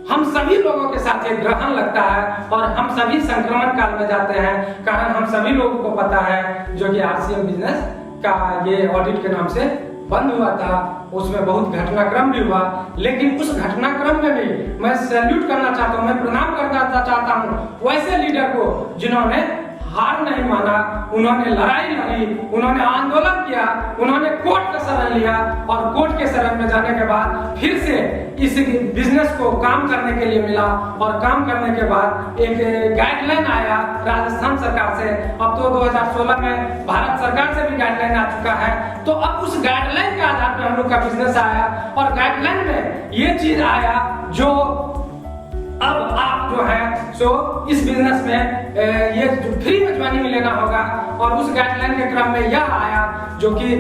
A: हम सभी लोगों के साथ एक ग्रहण लगता है, और हम सभी संक्रमण काल में जाते हैं। कारण हम सभी लोगों को पता है जो कि आरसीएम बिजनेस का ये ऑडिट के नाम से बंद हुआ था, उसमें बहुत घटनाक्रम भी हुआ। लेकिन उस घटनाक्रम में भी मैं सैल्यूट करना चाहता हूँ, मैं प्रणाम करना चाहता हूँ वैसे लीडर को जिन्होंने हार नहीं माना, उन्होंने लड़ाई लड़ी, उन्होंने आंदोलन किया, उन्होंने कोर्ट का शरण लिया, और कोर्ट के शरण में जाने के बाद फिर से इस बिजनेस को काम करने के लिए मिला। और काम करने के बाद एक गाइडलाइन आया राजस्थान सरकार से, अब तो 2016 में भारत सरकार से भी गाइडलाइन आ चुका है। तो अब उस गाइडलाइन के आधार पर हम लोग का बिजनेस आया, और गाइडलाइन में ये चीज आया जो अब आप जो है सो इस बिजनेस में ये फ्री में ज्वाइनिंग लेना होगा। और उस गाइडलाइन के क्रम में यह आया जो कि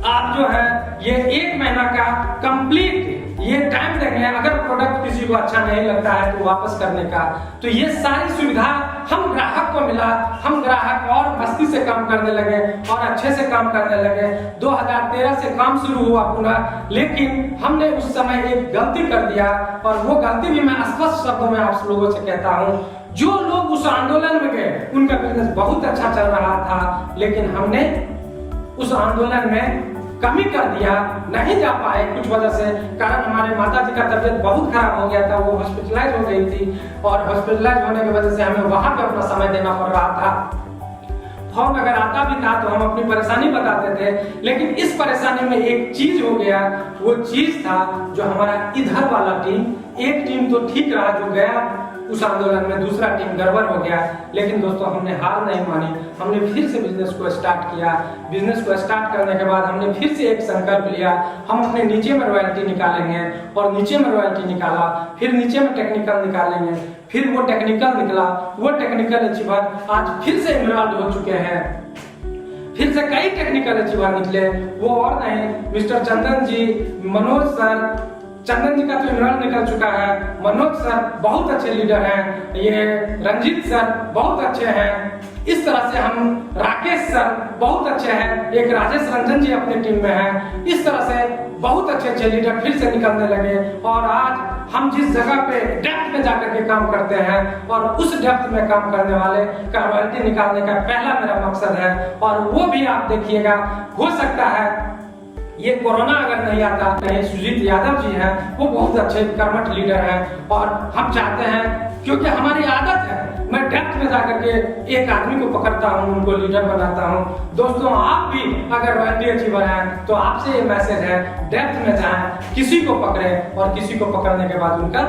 A: आप जो है ये 1 महीना का कंप्लीट ये टाइम देंगे, अगर प्रोडक्ट किसी को अच्छा नहीं लगता है तो वापस करने का। तो ये सारी सुविधा हम ग्राहक को मिला, हम ग्राहक और मस्ती से काम करने लगे और अच्छे से काम करने लगे। 2013 से काम शुरू हुआ पुनः, लेकिन हमने उस समय एक गलती कर दिया, और वो गलती भी मैं स्पष्ट शब्दों में आप लोगों से कहता हूँ। जो लोग उस आंदोलन में गए उनका बिजनेस बहुत अच्छा चल रहा था, लेकिन हमने उस आंदोलन में कमी कर दिया, नहीं जा पाए कुछ वजह से। कारण हमारे माता जी का तबीयत बहुत खराब हो गया था, वो हॉस्पिटलाइज हो गई थी, और हॉस्पिटलाइज होने की वजह से हमें वहां पे अपना समय देना पड़ रहा था। फोन अगर आता भी था तो हम अपनी परेशानी बताते थे, लेकिन इस परेशानी में एक चीज हो गया, वो चीज था जो हमारा इधर वाला टीम, एक टीम तो ठीक रहा जो गया उस आंदोलन में दूसरा टीम गड़बड़ हो गया, लेकिन दोस्तों हमने हार नहीं मानी, हमने फिर से बिजनेस को स्टार्ट किया। बिजनेस को स्टार्ट करने के बाद हमने फिर से एक संकल्प लिया, हम अपने नीचे में रॉयल्टी निकालेंगे, और नीचे में रॉयल्टी निकाला, फिर नीचे में टेक्निकल निकालेंगे, फिर वो टेक्निकल निकला। वो टेक्निकल अचीवर आज फिर से इमराल्ड हो चुके हैं, फिर से कई टेक्निकल अचीवर निकले, वो और नहीं मिस्टर चंदन जी, मनोज सर। चंदन जी का तो इमराल्ड निकल चुका है, मनोज सर बहुत अच्छे लीडर हैं, ये रंजीत सर बहुत अच्छे हैं, इस तरह से हम राकेश सर बहुत अच्छे हैं, एक राजेश रंजन जी अपनी टीम में हैं। इस तरह से बहुत अच्छे अच्छे लीडर फिर से निकलने लगे, और आज हम जिस जगह पे डेप्थ में जाकर के काम करते हैं, और उस डेप्थ में काम करने वाले का रॉयल्टी निकालने का पहला मेरा मकसद है। और वो भी आप देखिएगा, हो सकता है ये कोरोना अगर नहीं आता, नहीं सुजीत यादव जी हैं, वो बहुत अच्छे कर्मठ लीडर हैं, और हम चाहते हैं, क्योंकि हमारी आदत है, मैं डेप्थ में जाकर के एक आदमी को पकड़ता हूँ, उनको लीडर बनाता हूँ। दोस्तों आप भी अगर रॉयल्टी अचीवर हैं तो आपसे ये मैसेज है, डेप्थ में जाएं, किसी को पकड़ें, और किसी को पकड़ने के बाद उनका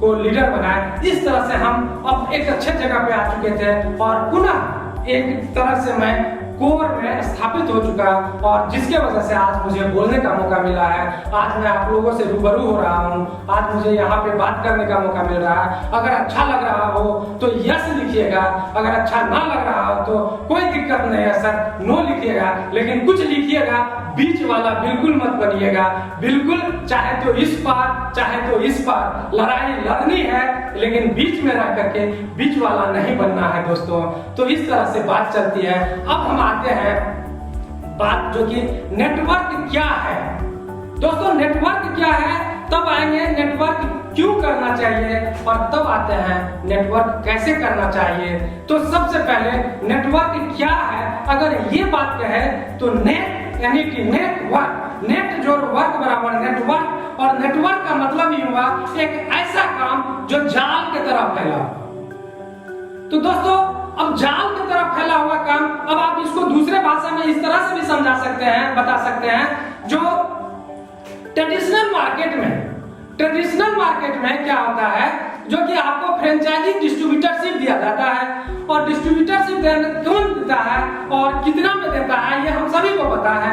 A: को लीडर बनाएं। इस तरह से हम अब एक अच्छे जगह पे आ चुके थे, और पुनः एक तरह से मैं कोर में स्थापित हो चुका, और जिसके वजह से आज मुझे बोलने का मौका मिला है। आज मैं आप लोगों से रूबरू हो रहा हूँ, आज मुझे यहाँ पे बात करने का मौका मिल रहा है। अगर अच्छा लग रहा हो तो यस लिखिएगा, अगर अच्छा ना लग रहा हो तो कोई दिक्कत नहीं है सर, नो लिखिएगा, लेकिन कुछ लिखिएगा, बीच वाला बिल्कुल मत बनिएगा। बिल्कुल चाहे तो इस पार चाहे तो इस पार लड़ाई लड़नी है, लेकिन बीच में रह करके बीच वाला नहीं बनना है दोस्तों। तो इस तरह से बात चलती है। अब हम आते हैं बात जो कि नेटवर्क क्या है। दोस्तों नेटवर्क क्या है, तब आएंगे नेटवर्क क्यों करना चाहिए, और तब आते हैं नेटवर्क कैसे करना चाहिए। तो सबसे पहले नेटवर्क क्या है, अगर ये बात कहे तो नेट यानी कि नेटवर्क, नेट जो वर्क बराबर नेटवर्क, और नेटवर्क का मतलब ही हुआ एक ऐसा काम जो जाल की तरह फैला हुआ। तो दोस्तों अब जाल की तरह फैला हुआ काम, अब आप इसको दूसरे भाषा में इस तरह से भी समझा सकते हैं, बता सकते हैं, जो ट्रेडिशनल मार्केट में क्या होता है, जो कि आपको फ्रेंचाइजी डिस्ट्रीब्यूटरशिप दिया जाता है, और डिस्ट्रीब्यूटरशिप कौन देता है और कितना में देता है ये हम सभी को पता है।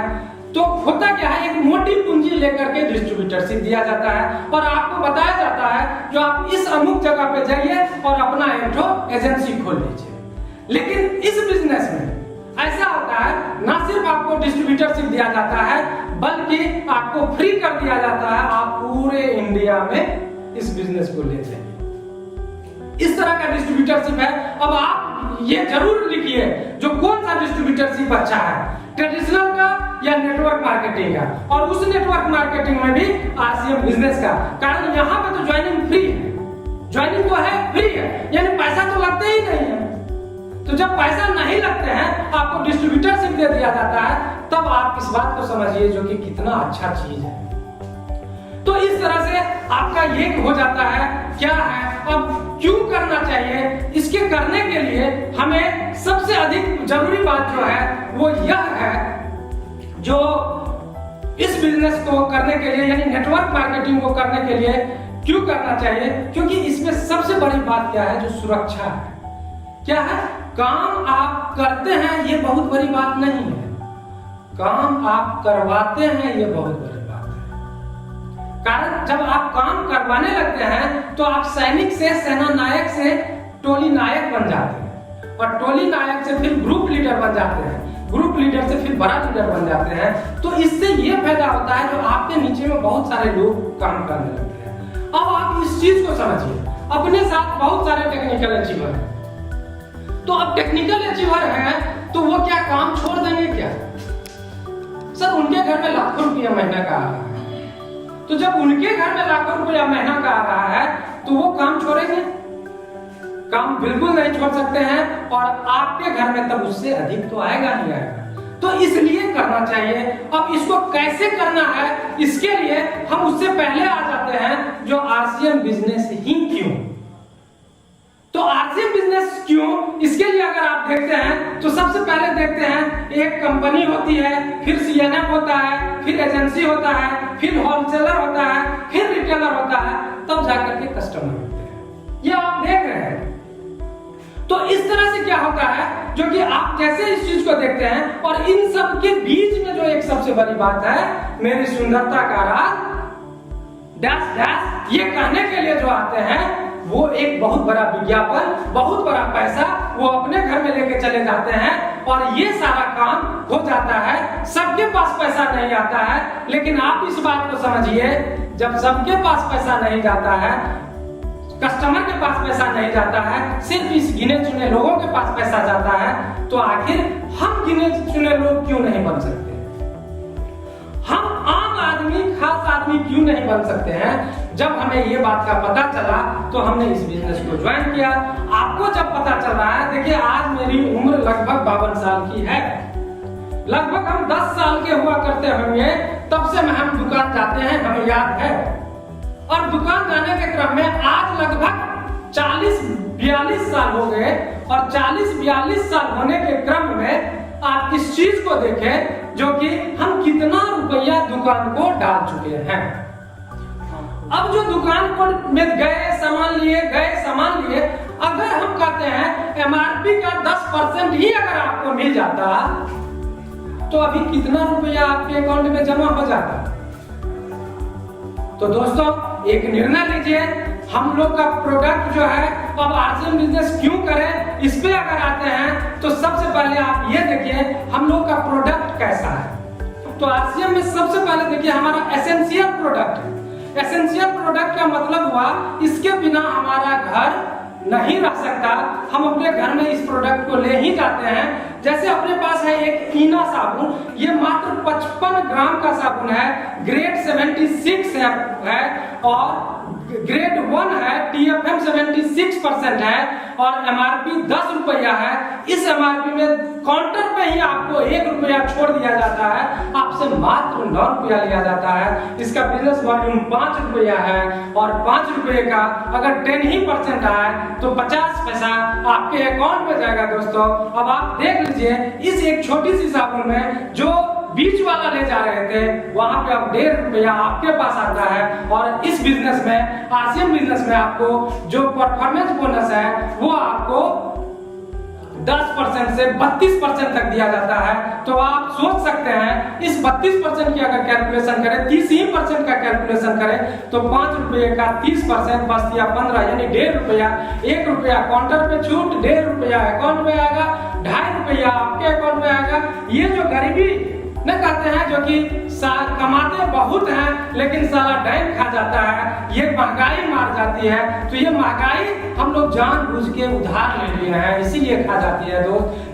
A: तो होता क्या है, एक मोटी पूंजी लेकर के डिस्ट्रीब्यूटरशिप दिया जाता है, और आपको बताया जाता है जो आप इस अमुक जगह पे जाइए और अपना एक एजेंसी खोल लीजिए। लेकिन इस बिजनेस में ऐसा होता है, ना सिर्फ आपको डिस्ट्रीब्यूटरशिप दिया जाता है, बल्कि आपको फ्री कर दिया जाता है, आप पूरे इंडिया में इस बिजनेस को ले जाइए। इस तरह का डिस्ट्रीब्यूटरशिप है। अब आप ये जरूर लिखिए जो कौन सा डिस्ट्रीब्यूटरशिप अच्छा है, ट्रेडिशनल का या नेटवर्क मार्केटिंग का, और उस नेटवर्क मार्केटिंग में भी आरसीएम बिजनेस का। कारण यहाँ पे तो ज्वाइनिंग फ्री है, ज्वाइनिंग तो है फ्री है, यानी पैसा तो लगता ही नहीं है। तो जब पैसा नहीं लगते हैं, आपको डिस्ट्रीब्यूटरशिप दे दिया जाता है, तब आप इस बात को समझिए जो कि कितना अच्छा चीज है। तो इस तरह से आपका ये हो जाता है क्या है, अब क्यों करना चाहिए। इसके करने के लिए हमें सबसे अधिक जरूरी बात जो है वो यह है, जो इस बिजनेस को करने के लिए यानी नेटवर्क मार्केटिंग को करने के लिए क्यों करना चाहिए, क्योंकि इसमें सबसे बड़ी बात क्या है, जो सुरक्षा है। क्या है, काम आप करते हैं ये बहुत बड़ी बात नहीं है, काम आप करवाते हैं ये बहुत बड़ी बात है। कारण जब आप काम करवाने लगते हैं तो आप सैनिक से, सेना नायक से टोली नायक बन जाते हैं, और टोली नायक से फिर ग्रुप लीडर बन जाते हैं, ग्रुप लीडर से फिर बड़ा लीडर बन जाते हैं। तो इससे ये फायदा होता है जो आपके नीचे में बहुत सारे लोग काम करने लगते हैं। अब आप इस चीज को समझिए, अपने साथ बहुत सारे टेक्निकल अचीवर हैं, तो अब टेक्निकल अचीवर हैं तो वो क्या काम छोड़ देंगे क्या? सर उनके घर में लाखों रुपया महीना का आ रहा है, तो जब उनके घर में लाखों रुपया महीना का आ रहा है तो वो काम छोड़ेंगे? काम बिल्कुल नहीं छोड़ सकते हैं, और आपके घर में तब उससे अधिक तो आएगा ही आएगा। तो इसलिए करना चाहिए। अब इसको कैसे करना है, इसके लिए हम उससे पहले आ जाते हैं जो आरसीएम बिजनेस ही क्यों। तो आरसीएम बिजनेस क्यों, इसके लिए अगर आप देखते हैं तो सबसे पहले देखते हैं एक कंपनी होती है, फिर सीएनएफ होता है, फिर एजेंसी होता है, फिर होलसेलर होता है, फिर रिटेलर होता है, तब जाकर के कस्टमर होते हैं। ये आप देख रहे हैं। तो इस तरह से क्या होता है, जो कि आप कैसे इस चीज को देखते हैं, और इन सब के बीच में जो एक सबसे बड़ी बात है, मेरी सुंदरता का राज डैश डैश, ये कहने के लिए जो आते हैं वो एक बहुत बड़ा विज्ञापन, बहुत बड़ा पैसा वो अपने घर में लेके चले जाते हैं और ये सारा काम हो जाता है। सबके पास पैसा नहीं आता है, लेकिन आप इस बात को समझिए, जब सबके पास पैसा नहीं जाता है, कस्टमर के पास पैसा नहीं जाता है, सिर्फ इस गिने चुने लोगों के पास पैसा जाता है, तो आखिर हम गिने चुने लोग क्यों नहीं बन सकते? हम आम आदमी, खास आदमी क्यों नहीं बन सकते हैं? जब हमें ये बात का पता चला तो हमने इस बिजनेस को ज्वाइन किया। आपको जब पता चल रहा है, देखिए आज मेरी उम्र लगभग 52 साल की है, लगभग हम 10 साल के हुआ करते होंगे तब से हम दुकान जाते हैं, हमें याद है। और दुकान जाने के क्रम में आज लगभग 40-42 साल हो गए, और 40-42 साल होने के क्रम में आप इस चीज को देखें, जो कि हम कितना रुपया दुकान को डाल चुके हैं। अब जो दुकान पर में गए सामान लिए, अगर हम कहते हैं एमआरपी का 10% ही अगर आपको मिल जाता, तो अभी कितना रुपया आपके अकाउंट में जमा हो जाता? तो दोस्तों एक निर्णय लीजिए, हम लोग का प्रोडक्ट जो है, अब आरसीएम बिजनेस क्यों करें, इस पे अगर आते हैं तो सबसे पहले आप ये देखिए हम लोग का प्रोडक्ट कैसा है। तो आरसीएम में सबसे पहले देखिए हमारा एसेंशियल प्रोडक्ट है। एसेंशियल प्रोडक्ट का मतलब हुआ इसके बिना हमारा घर नहीं रह सकता, हम अपने घर में इस प्रोडक्ट को ले ही जाते हैं। जैसे अपने पास है एक ईना साबुन, ये मात्र 55 ग्राम का साबुन है, ग्रेड 76 है और ग्रेड 1 है, TFM 76% है और एमआरपी 10 रुपया है। इस एमआरपी में काउंटर पे ही आपको 1 रुपया छोड़ दिया जाता है, आपसे मात्र 9 रुपया लिया जाता है। इसका बिजनेस वॉल्यूम 5 रुपया है और 5 रुपये का अगर 10% आए तो 50 पैसा आपके अकाउंट में जाएगा। दोस्तों अब आप देख लीजिए, इस एक छोटी सी साबुन में जो बीच वाला ले जा रहे थे, वहां पे अब 1.5 रुपया आपके पास आता है। और इस बिजनेस में, आरसीएम बिजनेस में आपको जो परफॉर्मेंस बोनस है वो आपको 10% से 32% तक दिया जाता है। तो आप सोच सकते हैं इस 32% की अगर कैलकुलेशन करें, 30% का कैलकुलेशन करें, तो 5 रुपये का 30% बस दिया 15, यानी 1.5 रुपया। 1 रुपया काउंटर पे छूट, 1.5 रुपया अकाउंट में आएगा, 2.5 रुपया आपके अकाउंट में आएगा। ये जो गरीबी न कहते हैं, जो कि कमाते बहुत हैं लेकिन साला डैम खा जाता है, ये महंगाई मार जाती है। तो ये महंगाई हम लोग जानबूझ के उधार ले लिए हैं, इसीलिए खा जाती है।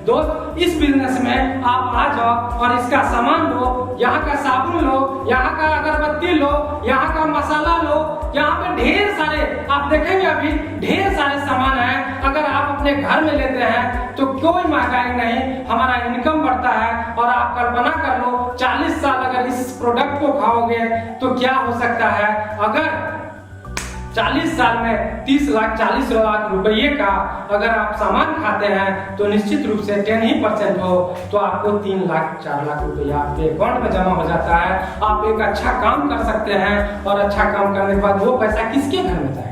A: दोस्त इस बिजनेस में आप आ जाओ और इसका सामान लो, यहाँ का साबुन लो, यहाँ का अगरबत्ती लो, यहाँ का मसाला लो, यहाँ पे ढेर सारे आप देखेंगे, अभी ढेर सारे सामान है। अगर आप अपने घर में लेते हैं तो कोई महंगाई नहीं, हमारा इनकम बढ़ता है। और आप कल्पना कर लो 40 साल अगर इस प्रोडक्ट को खाओगे तो क्या हो सकता है। अगर 40 साल में 40 लाख रुपये का अगर आप सामान खाते हैं तो निश्चित रूप से 10% हो तो आपको 3 लाख 4 लाख रुपया आपके अकाउंट में जमा हो जाता है। आप एक अच्छा काम कर सकते हैं और अच्छा काम करने के बाद वो पैसा किसके घर में जाएगा?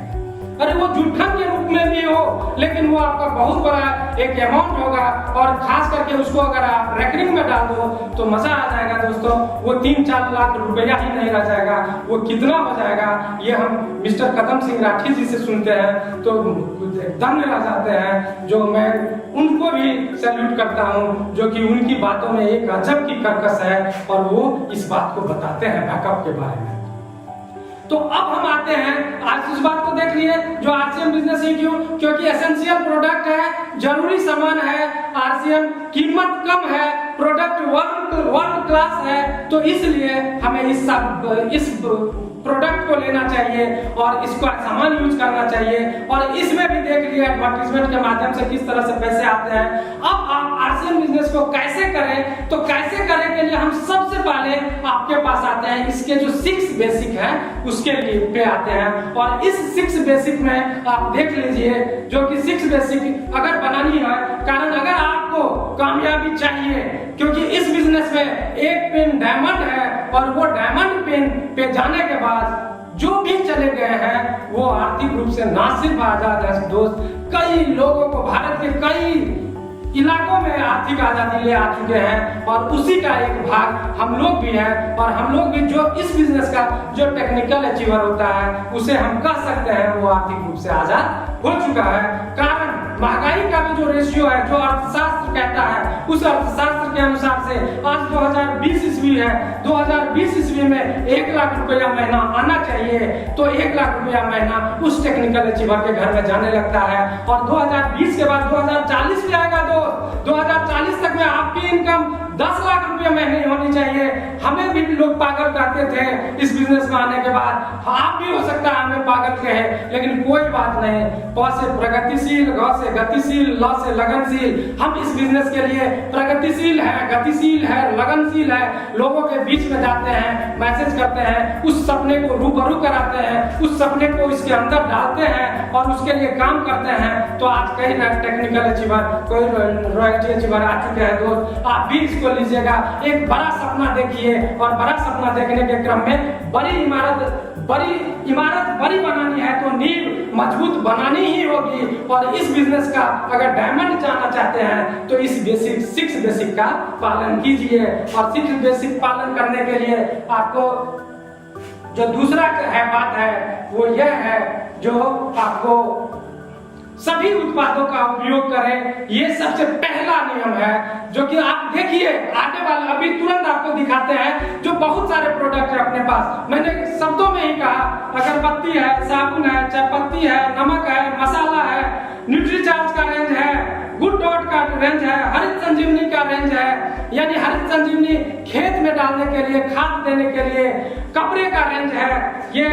A: अरे वो जूठन के रूप में भी हो, लेकिन वो आपका बहुत बड़ा एक अमाउंट होगा और खास करके उसको अगर आप रेकरिंग में डाल दो तो मजा आ जाएगा। दोस्तों वो 3-4 लाख रुपया ही नहीं रह जाएगा, वो कितना हो जाएगा ये हम मिस्टर कदम सिंह राठी जी से सुनते हैं तो दंग रह जाते हैं। जो मैं उनको भी सैल्यूट करता हूँ, जो कि उनकी बातों में एक अजब की कर्कश है और वो इस बात को बताते हैं बैकअप के बारे में। तो अब हम आते हैं, आज इस बात को देख लिए जो आरसीएम बिजनेस ही क्यों, क्योंकि एसेंशियल प्रोडक्ट है, जरूरी सामान है, आरसीएम कीमत कम है, प्रोडक्ट वर्ल्ड क्लास है, तो इसलिए हमें इस प्रोडक्ट को लेना चाहिए और इसको सामान यूज करना चाहिए। और इसमें भी देख लिया एडवर्टाइजमेंट के माध्यम से किस तरह से पैसे आते हैं। अब आप आरसीएम बिजनेस को कैसे करें, तो कैसे करें के लिए हम सबसे पहले आपके पास आते हैं, इसके जो 6 बेसिक है उसके लिए पे आते हैं। और इस 6 बेसिक में आप देख लीजिए, जो कि 6 बेसिक अगर बनानी है, कारण अगर आपको कामयाबी चाहिए, क्योंकि इस बिजनेस में एक पेन डायमंड है और वो डायमंड पेन पे जाने के बाद जो भी चले गए हैं वो आर्थिक रूप से ना सिर्फ आजाद है दोस्त, कई लोगों को भारत के कई इलाकों में आर्थिक आजादी ले आ चुके हैं और उसी का एक भाग हम लोग भी हैं। और हम लोग भी जो इस बिजनेस का जो टेक्निकल अचीवर होता है उसे हम कह सकते हैं वो आर्थिक रूप से आजाद हो चुका है। कारण महंगाई का भी जो रेशियो है, जो अर्थशास्त्र कहता है, उस अर्थशास्त्र के अनुसार से आज 2020 ईस्वी है, 2020 ईस्वी में 1 लाख रुपया महीना आना चाहिए, तो 1 लाख रुपया महीना उस टेक्निकल अचीवर के घर में जाने लगता है। और 2020 के बाद 2040 भी आएगा दोस्त, 2040 तक में आपकी इनकम 10 लाख रुपया महीने होनी चाहिए। हमें भी लोग पागल कहते थे इस बिजनेस में आने के बाद, आप भी हो सकता है हमें पागल कहे, लेकिन कोई बात नहीं। प से प्रगतिशील, ग से गतिशील, ल से लगनशील, हम इस बिजनेस के लिए प्रगतिशील है, गतिशील है, लगनशील है। लोगों के बीच में जाते हैं, मैसेज करते हैं, उस सपने को रूबरू कराते हैं, उस सपने को इसके अंदर डालते हैं और उसके लिए काम करते हैं। तो आज कई टेक्निकल अचीवर, कोई रॉयल्टी अचीवर आ चुके हैं दोस्त, आप भी इसको लीजिएगा। एक बड़ा सपना देखिए और बड़ा सपना देखने के क्रम में बड़ी इमारत बड़ी बनानी है तो नींव मजबूत बनानी ही होगी। और इस बिजनेस का अगर डायमंड जाना चाहते हैं तो इस सिक्स बेसिक का पालन कीजिए। और 6 बेसिक पालन करने के लिए आपको जो दूसरा है बात है वो यह है, जो आपको सभी उत्पादों का उपयोग करें, ये सबसे पहला नियम है। जो कि आप देखिए आने वाला अभी तुरंत आपको दिखाते हैं, जो बहुत सारे प्रोडक्ट है अपने पास। मैंने शब्दों में ही कहा, अगरबत्ती है, साबुन है, चायपत्ती है, नमक है, मसाला है, न्यूट्रीचार्ज का रेंज है, गुड डॉट का रेंज है, हरित संजीवनी का रेंज है, यानी हरित संजीवनी खेत में डालने के लिए, खाद देने के लिए, कपड़े का रेंज है, ये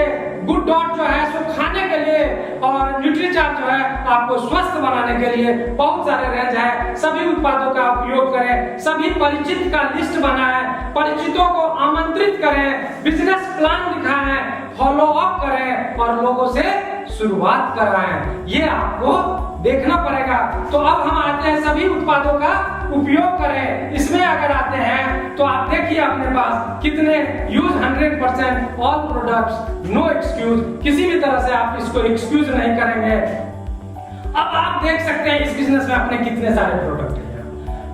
A: गुड डॉट जो है सो खाने के लिए, और न्यूट्रीचार्ज जो है आपको स्वस्थ बनाने के लिए, बहुत सारे रेंज है। सभी उत्पादों का उपयोग करें, सभी परिचित का लिस्ट बनाएं, परिचितों को आमंत्रित करें, बिजनेस प्लान दिखाएं, फॉलो अप करें और लोगों से शुरुआत कराएं। ये आपको देखना पड़ेगा। तो अब हम आते हैं सभी उत्पादों का उपयोग करें। इसमें अगर आते हैं तो आप देखिए अपने पास कितने use 100% all products, no excuse, किसी भी तरह से आप इसको एक्सक्यूज नहीं करेंगे। अब आप देख सकते हैं इस बिजनेस में अपने कितने सारे प्रोडक्ट हैं,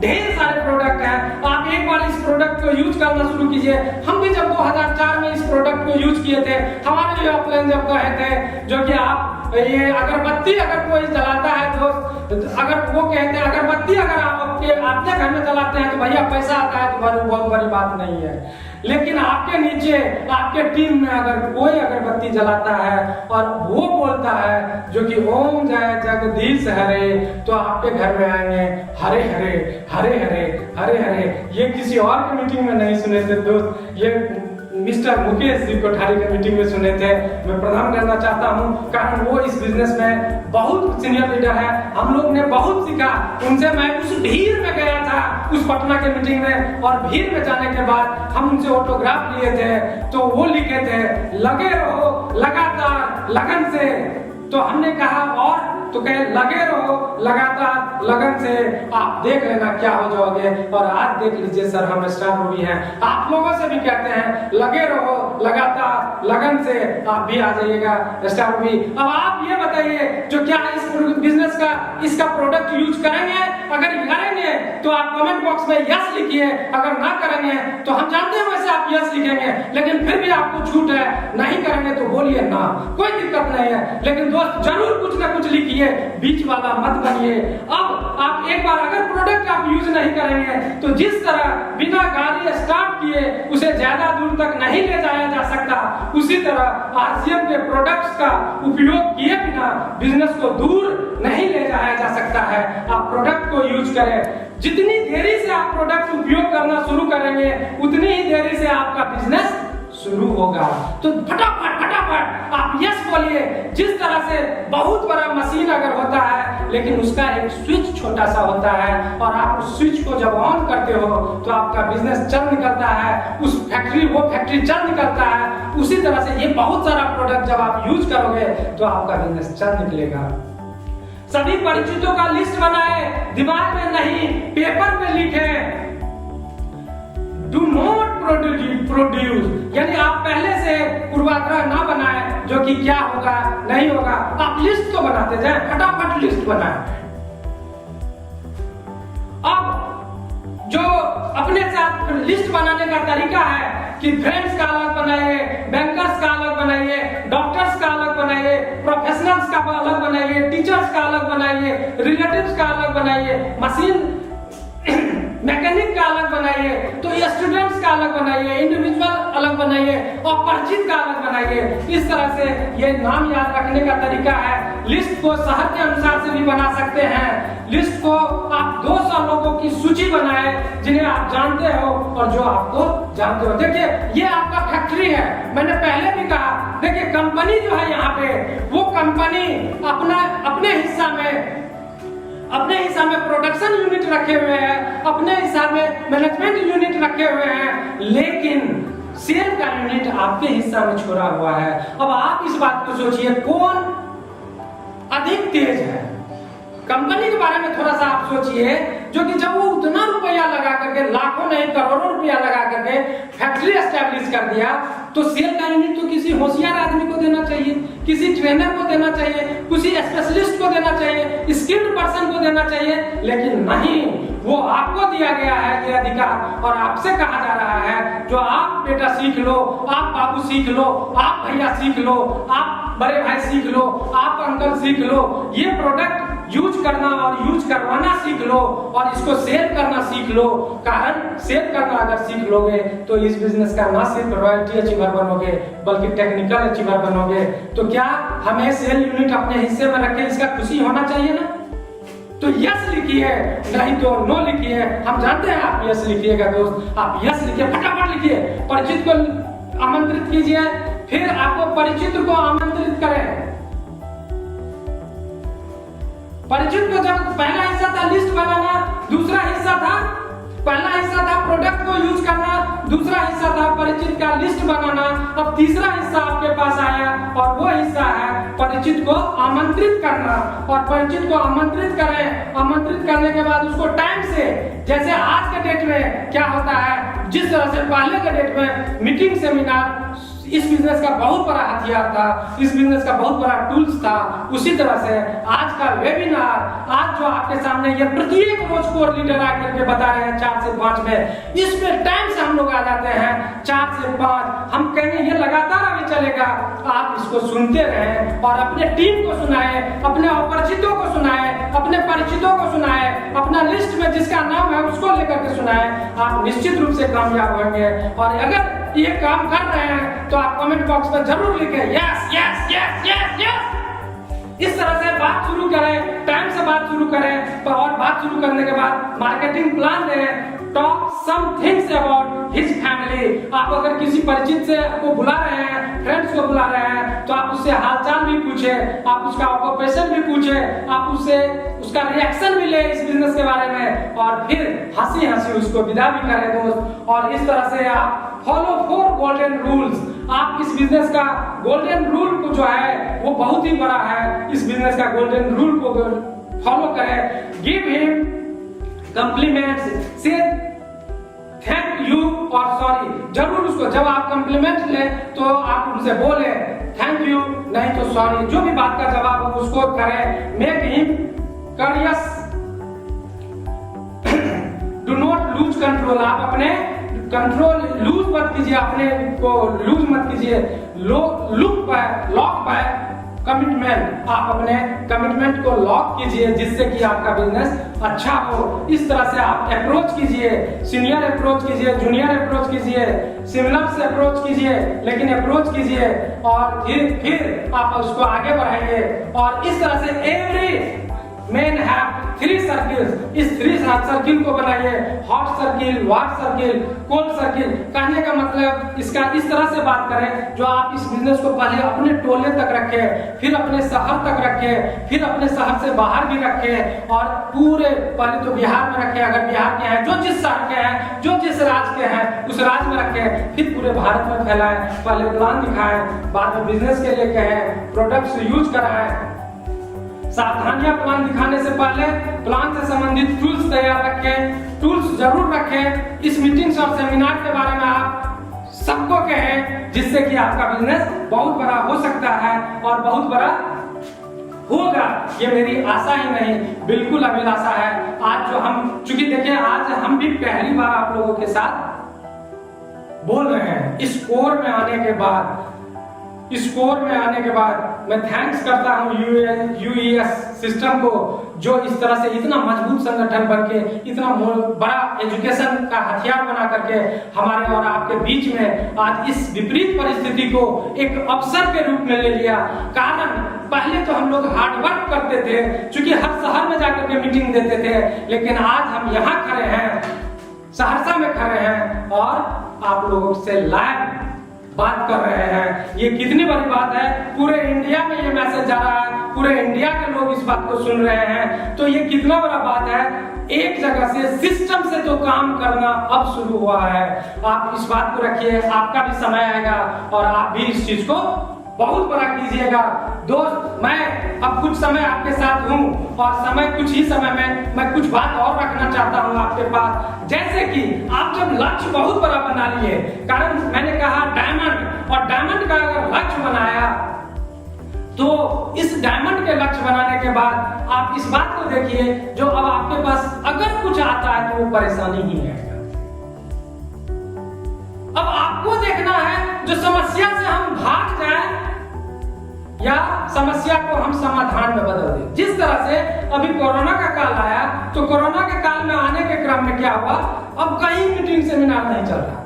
A: ढेर सारे प्रोडक्ट हैं। आप एक बार इस प्रोडक्ट को यूज करना शुरू कीजिए। हम भी जब 2004 में इस प्रोडक्ट को यूज किए थे, हमारे भी ऑफलाइन जब कहे थे, जो कि आप ये अगरबत्ती अगर कोई जलाता है दोस्त, अगर वो कहते हैं अगरबत्ती अगर आप अपने घर में जलाते हैं तो भैया पैसा आता है तो बहुत बड़ी बात नहीं है। लेकिन आपके नीचे आपके टीम में अगर कोई अगरबत्ती जलाता है और वो बोलता है जो कि ओम जय जगदीश हरे, तो आपके घर में आएंगे हरे हरे हरे हरे हरे हरे। ये किसी और की मीटिंग में नहीं सुने थे दोस्त, ये मिस्टर मुकेश जी कोठारी के मीटिंग में सुने थे। मैं प्रणाम करना चाहता हूं, कारण वो इस बिजनेस में बहुत सीनियर लीडर है। हम लोग ने बहुत सीखा उनसे। मैं उस भीड़ में गया था उस पटना के मीटिंग में, और भीड़ में जाने के बाद हम उनसे ऑटोग्राफ लिए थे, तो वो लिखे थे लगे रहो लगातार लगन से। तो हमने कहा और, तो कहे लगे रहो लगातार लगन से, आप देख लेना क्या हो जाओगे। और आज देख लीजिए सर, हम स्टार मूवी हैं, आप लोगों से भी कहते हैं लगे रहो लगातार लगन से, आप भी आ जाइएगा स्टार मूवी। अब आप ये बताइए, जो क्या इस बिजनेस का इसका प्रोडक्ट यूज करेंगे? अगर करेंगे तो आप कमेंट बॉक्स में यस लिखिए, अगर ना करेंगे तो हम जानते हैं वैसे आप यस लिखेंगे, लेकिन फिर भी आपको छूट है, नहीं करेंगे तो बोलिए ना, कोई दिक्कत नहीं है। लेकिन दोस्त जरूर कुछ ना कुछ लिखिए, बीच वाला मत बनिए। अब आप एक बार अगर प्रोडक्ट आप यूज नहीं करेंगे तो जिस तरह बिना गाड़ी स्टार्ट किए उसे ज्यादा दूर तक नहीं ले जाया जा सकता, उसी तरह आरसीएम के प्रोडक्ट्स का उपयोग किए बिना बिजनेस को दूर नहीं ले जाया जा सकता है। आप प्रोडक्ट को यूज करें, जितनी देरी से आप प्रोडक्ट उपयोग करना शुरू करेंगे उतनी ही देरी से आपका बिजनेस शुरू होगा। तो फटाफट फटाफट आप यस बोलिए। जिस तरह से बहुत बड़ा मशीन अगर होता है लेकिन उसका एक स्विच छोटा सा होता है, और आप उस स्विच को जब ऑन करते हो तो आपका बिजनेस चल निकलता है, वो फैक्ट्री चल निकलता है। उसी तरह से ये बहुत सारा प्रोडक्ट जब आप यूज करोगे तो आपका बिजनेस चल निकलेगा। सभी परिचितों का लिस्ट बनाए, दिमाग में नहीं पेपर पे लिखे। डू नॉट प्रोड्यूस, यानी आप पहले से पूर्वाग्रह ना बनाए जो कि क्या होगा नहीं होगा। आप लिस्ट तो बनाते जाए, फटाफट लिस्ट बनाए। अब जो अपने साथ लिस्ट बनाने का तरीका है कि फ्रेंड्स का अलग बनाइए, बैंकर्स का अलग बनाइए, डॉक्टर्स का अलग बनाइए, प्रोफेशनल्स का अलग बनाइए, टीचर्स का अलग बनाइए, रिलेटिव्स का अलग बनाइए, मशीन मैकेनिक का अलग बनाइए, तो स्टूडेंट्स का अलग बनाइए, इंडिविजुअल अलग बनाइए और परिचित का अलग बनाइए। इस तरह से ये नाम याद रखने का तरीका है। लिस्ट को शहर के अनुसार से भी बना सकते हैं। लिस्ट को आप 200 लोगों की सूची बनाए जिन्हें आप जानते हो और जो आपको जानते हो। देखिए ये आपका फैक्ट्री है, मैंने पहले भी कहा। देखिए कंपनी जो है यहाँ पे, वो कंपनी अपने हिसाब में प्रोडक्शन यूनिट रखे हुए हैं, अपने हिसाब में मैनेजमेंट यूनिट रखे हुए हैं, लेकिन सेल का यूनिट आपके हिस्सा में छोड़ा हुआ है। अब आप इस बात को सोचिए, कौन अधिक तेज है? कंपनी के बारे में थोड़ा सा आप सोचिए, जो कि जब वो उतना रुपया लगा करके, लाखों नहीं करोड़ों रुपया लगा करके फैक्ट्री एस्टेब्लिश कर दिया, तो सेल का यूनिट तो किसी होशियार आदमी को देना चाहिए, किसी ट्रेनर को देना चाहिए, किसी स्पेशलिस्ट को देना चाहिए, स्किल्ड पर्सन को देना चाहिए। लेकिन नहीं, वो आपको दिया गया है ये अधिकार और आपसे कहा जा रहा है जो आप बेटा सीख लो, आप बाबू सीख लो, आप भैया सीख लो, आप बड़े भाई सीख लो, आप अंकल सीख लो, ये प्रोडक्ट यूज करना और यूज करवाना सीख लो और इसको सेल करना सीख लो। कारण सेल करना अगर सीख लोगे तो इस बिजनेस का ना सिर्फ रॉयल्टी अचीवर बनोगे बल्कि टेक्निकल अचीवर बनोगे। तो क्या हमें सेल यूनिट अपने हिस्से में रखे, इसका खुशी होना चाहिए ना? तो यस लिखिए, नहीं तो नो लिखिए। हम जानते हैं आप यस लिखिएगा दोस्त, आप यस लिखिए, फटाफट लिखिए। परिचित को आमंत्रित कीजिए, फिर आपको परिचित को आमंत्रित करें। परिचित को जब पहला हिस्सा था लिस्ट बनाना, दूसरा हिस्सा था पहला हिस्सा था प्रोडक्ट को यूज करना, दूसरा हिस्सा था परिचित का लिस्ट बनाना। अब तीसरा हिस्सा आपके पास आया और वो हिस्सा है परिचित को आमंत्रित करना। और परिचित को आमंत्रित करें, आमंत्रित करने के बाद उसको टाइम से, जैसे आज के डेट में क्या होता है, जिस तरह से पहले के डेट में मीटिंग सेमिनार इस बिजनेस का बहुत बड़ा हथियार था, इस बिजनेस का बहुत बड़ा टूल्स था, उसी तरह से आज का वेबिनार, आज जो आपके सामने ये प्रत्येक रोज कोर लीडर आकर के बता रहे हैं 4 से 5 में, इसमें टाइम से हम लोग आ जाते हैं 4 से 5। हम कहेंगे ये लगातार अभी चलेगा, आप इसको सुनते रहें और अपने टीम को सुनाए, अपने अपरिचितों को सुनाए, अपने परिचितों को सुनाए, अपना लिस्ट में जिसका नाम है उसको लेकर के सुनाए। आप निश्चित रूप से कामयाब होंगे। और अगर ये काम कर रहे हैं तो आप कमेंट बॉक्स में जरूर लिखें yes yes yes yes yes. इस तरह से बात शुरू करें, टाइम से बात शुरू करें और बात शुरू करने के बाद मार्केटिंग प्लान दें। Talk some things about his family. आप अगर किसी परिचित से को बुला रहे हैं, फ्रेंड्स को बुला रहे हैं, तो आप उससे हालचाल भी पूछें, आप उसका ऑक्यूपेशन भी पूछें, आप उससे उसका रिएक्शन भी ले इस बिजनेस के बारे में और फिर हंसी हंसी उसको विदा भी करें दोस्त। और इस तरह से आप फॉलो 4 गोल्डन रूल्स। आप इस बिजनेस का गोल्डन रूल को जो है वो बहुत ही बड़ा है, इस बिजनेस का गोल्डन रूल को फॉलो करें। गिव हिम कॉम्प्लीमेंट्स, से थैंक यू और सॉरी। जरूर उसको जब आप कॉम्प्लीमेंट ले तो आप उनसे बोले थैंक यू, नहीं तो सॉरी, जो भी बात का जवाब हो उसको करें। Make him curious, do not lose control. आप अपने कंट्रोल लूज मत कीजिए, अपने को लूज मत कीजिए। Lock bye commitment. आप अपने कमिटमेंट को लॉक कीजिए जिससे कि आपका बिजनेस अच्छा हो। इस तरह से आप अप्रोच कीजिए, सीनियर अप्रोच कीजिए, जूनियर अप्रोच कीजिए, सिमिलर से अप्रोच कीजिए, लेकिन अप्रोच कीजिए और फिर आप उसको आगे बढ़ाइए। और इस तरह से एवरी मैन हैव 3 सर्किल्स। इस 3 सर्किल को बनाइए, हॉट सर्किल, वाट सर्किल, कोल्ड सर्किल। कहने का मतलब इसका इस तरह से बात करें जो आप इस बिजनेस को पहले अपने टोले तक रखें, फिर अपने शहर तक रखें, फिर अपने शहर से बाहर भी रखें और पूरे पहले तो बिहार में रखें अगर बिहार के हैं, जो जिस शहर के हैं, जो जिस राज्य के हैं उस राज्य में रखें, फिर पूरे भारत में फैलाएं। पहले प्लान दिखाएं, बाद में बिजनेस के लिए कहें, प्रोडक्ट्स यूज कराएं। सावधानियां प्लान दिखाने से पहले प्लान से संबंधित टूल्स तैयार रखें, टूल्स जरूर रखें। इस मीटिंग्स और सेमिनार के बारे में आप सबको कहें, जिससे कि आपका बिजनेस बहुत बड़ा हो सकता है और बहुत बड़ा होगा। ये मेरी आशा ही नहीं, बिल्कुल अभिलाषा है। आज जो हम, चूंकि देखिए आज हम भी पहली बार आप लोगों के साथ बोल रहे हैं, इस कोर में आने के बाद मैं थैंक्स करता हूं यूईएस सिस्टम को, जो इस तरह से इतना मजबूत संगठन बनके, इतना बड़ा एजुकेशन का हथियार बना करके हमारे और आपके बीच में आज इस विपरीत परिस्थिति को एक अवसर के रूप में ले लिया। कारण पहले तो हम लोग हार्ड वर्क करते थे, क्योंकि हर शहर में जाकर के मीटिंग देते थे, लेकिन आज हम यहाँ खड़े हैं, सहरसा में खड़े हैं और आप लोगों से लाइव बात कर रहे हैं। ये कितनी बड़ी बात है, पूरे इंडिया में ये मैसेज जा रहा है, पूरे इंडिया के लोग इस बात को सुन रहे हैं, तो ये कितना बड़ा बात है। एक जगह से, सिस्टम से तो काम करना अब शुरू हुआ है। आप इस बात को रखिए, आपका भी समय आएगा और आप भी इस चीज को बहुत बड़ा कीजिएगा। दोस्त, मैं अब कुछ समय आपके साथ हूँ और कुछ ही समय में मैं कुछ बात और रखना चाहता हूँ आपके पास। जैसे कि आप जब लक्ष्य बहुत बड़ा बना लिए, कारण मैंने कहा डायमंड, और डायमंड का अगर लक्ष्य बनाया तो इस डायमंड के लक्ष्य बनाने के बाद आप इस बात को देखिए, जो अब आपके पास अगर कुछ आता है तो वो परेशानी ही है। अब आपको देखना है, जो समस्या से हम भाग जाए या समस्या को हम समाधान में बदल दें। जिस तरह से अभी कोरोना का काल आया, तो कोरोना के काल में आने के क्रम में क्या हुआ, अब कहीं मीटिंग सेमिनार नहीं चल रहा था,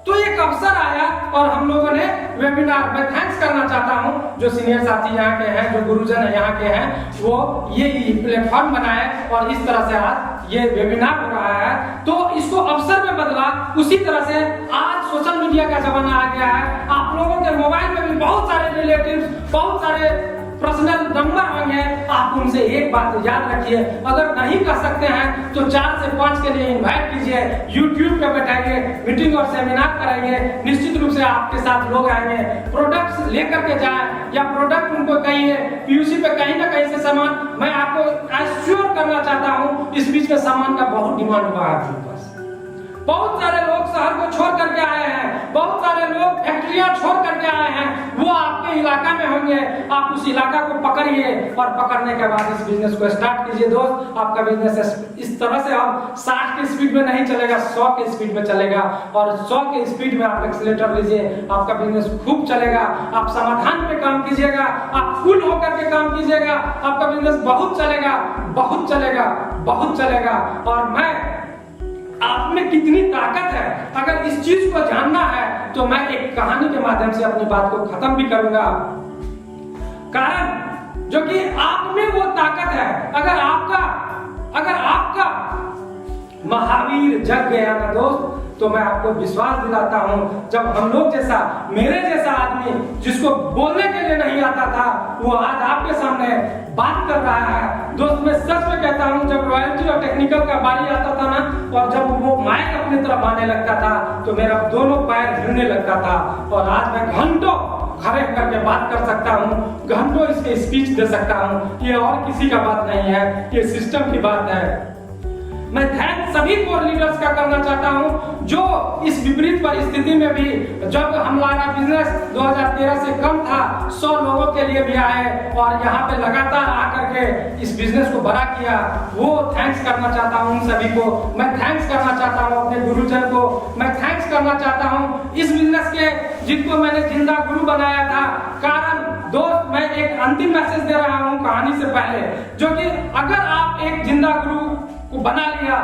A: तो एक अवसर आया और हम लोगों ने वेबिनार, मैं थैंक्स करना चाहता हूं जो सीनियर साथी यहाँ के हैं, जो गुरुजन है यहाँ के हैं, वो ये प्लेटफॉर्म बनाए और इस तरह से आज ये वेबिनार हो रहा है, तो इसको अवसर में बदला। उसी तरह से आज सोशल मीडिया का जमाना आ गया है, आप लोगों के मोबाइल में भी बहुत सारे रिलेटिव्स, बहुत सारे पर्सनल नंबर होंगे, आप उनसे एक बात याद रखिए, अगर नहीं कर सकते हैं तो 4 से 5 के लिए इनवाइट कीजिए, YouTube पे बैठाइए, मीटिंग और सेमिनार कराइए, निश्चित रूप से आपके साथ लोग आएंगे। प्रोडक्ट्स लेकर के जाएं या प्रोडक्ट उनको कहिए, पीयूसी पे कहीं ना कहीं से सामान, मैं आपको एश्योर करना चाहता हूँ, इस बीच में सामान का बहुत डिमांड हुआ है आपके पास। बहुत सारे लोग शहर को छोड़ करके आए हैं, बहुत सारे लोग फैक्ट्रियां छोड़ करके आए हैं, वो आपके इलाका में होंगे। आप उस इलाका को पकड़िए और पकड़ने के बाद इस बिजनेस को स्टार्ट कीजिए। दोस्त, आपका बिजनेस इस तरह से अब 60 की स्पीड में नहीं चलेगा, 100 की स्पीड में चलेगा, और 100 की स्पीड में आप एक्सीलेटर लीजिए, आपका बिजनेस खूब चलेगा। आप समाधान पे काम कीजिएगा, आप फुल होकर के काम कीजिएगा, आपका बिजनेस बहुत चलेगा, बहुत चलेगा, बहुत चलेगा। और मैं, आप में कितनी ताकत है, अगर इस चीज को जानना है तो मैं एक कहानी के माध्यम से अपनी बात को खत्म भी करूंगा। कारण जो कि आप में वो ताकत है, अगर आपका महावीर जग गया ना दोस्त, तो मैं आपको विश्वास दिलाता हूं, जब हम लोग जैसा, मेरे जैसा आदमी जिसको बोलने के लिए नहीं आता था, वो आज आपके सामने बात कर रहा है। दोस्त, मैं सच में कहता हूं, जब रॉयल्टी और टेक्निकल का बारी आता था ना, और जब वो माइक अपनी तरफ आने लगता था, तो मेरा दोनों पैर हिलने लगता था, और आज मैं घंटों खड़े करके बात कर सकता हूं, घंटों इसके स्पीच दे सकता हूं। ये और किसी का बात नहीं है, ये सिस्टम की बात है। मैं थैंक सभी कोर लीडर्स का करना चाहता हूं, जो इस विपरीत परिस्थिति में भी, जब हमारा बिजनेस 2013 से कम था, 100 लोगों के लिए भी आए और यहाँ पे लगातार आकर के इस बिजनेस को बड़ा किया, वो थैंक्स करना चाहता हूँ उन सभी को। मैं थैंक्स करना चाहता हूँ अपने गुरुजन को, मैं थैंक्स करना चाहता हूँ इस बिजनेस के, जिनको मैंने जिंदा गुरु बनाया था। कारण दोस्त, मैं एक अंतिम मैसेज दे रहा हूँ कहानी से पहले, जो कि अगर आप एक जिंदा गुरु को बना लिया,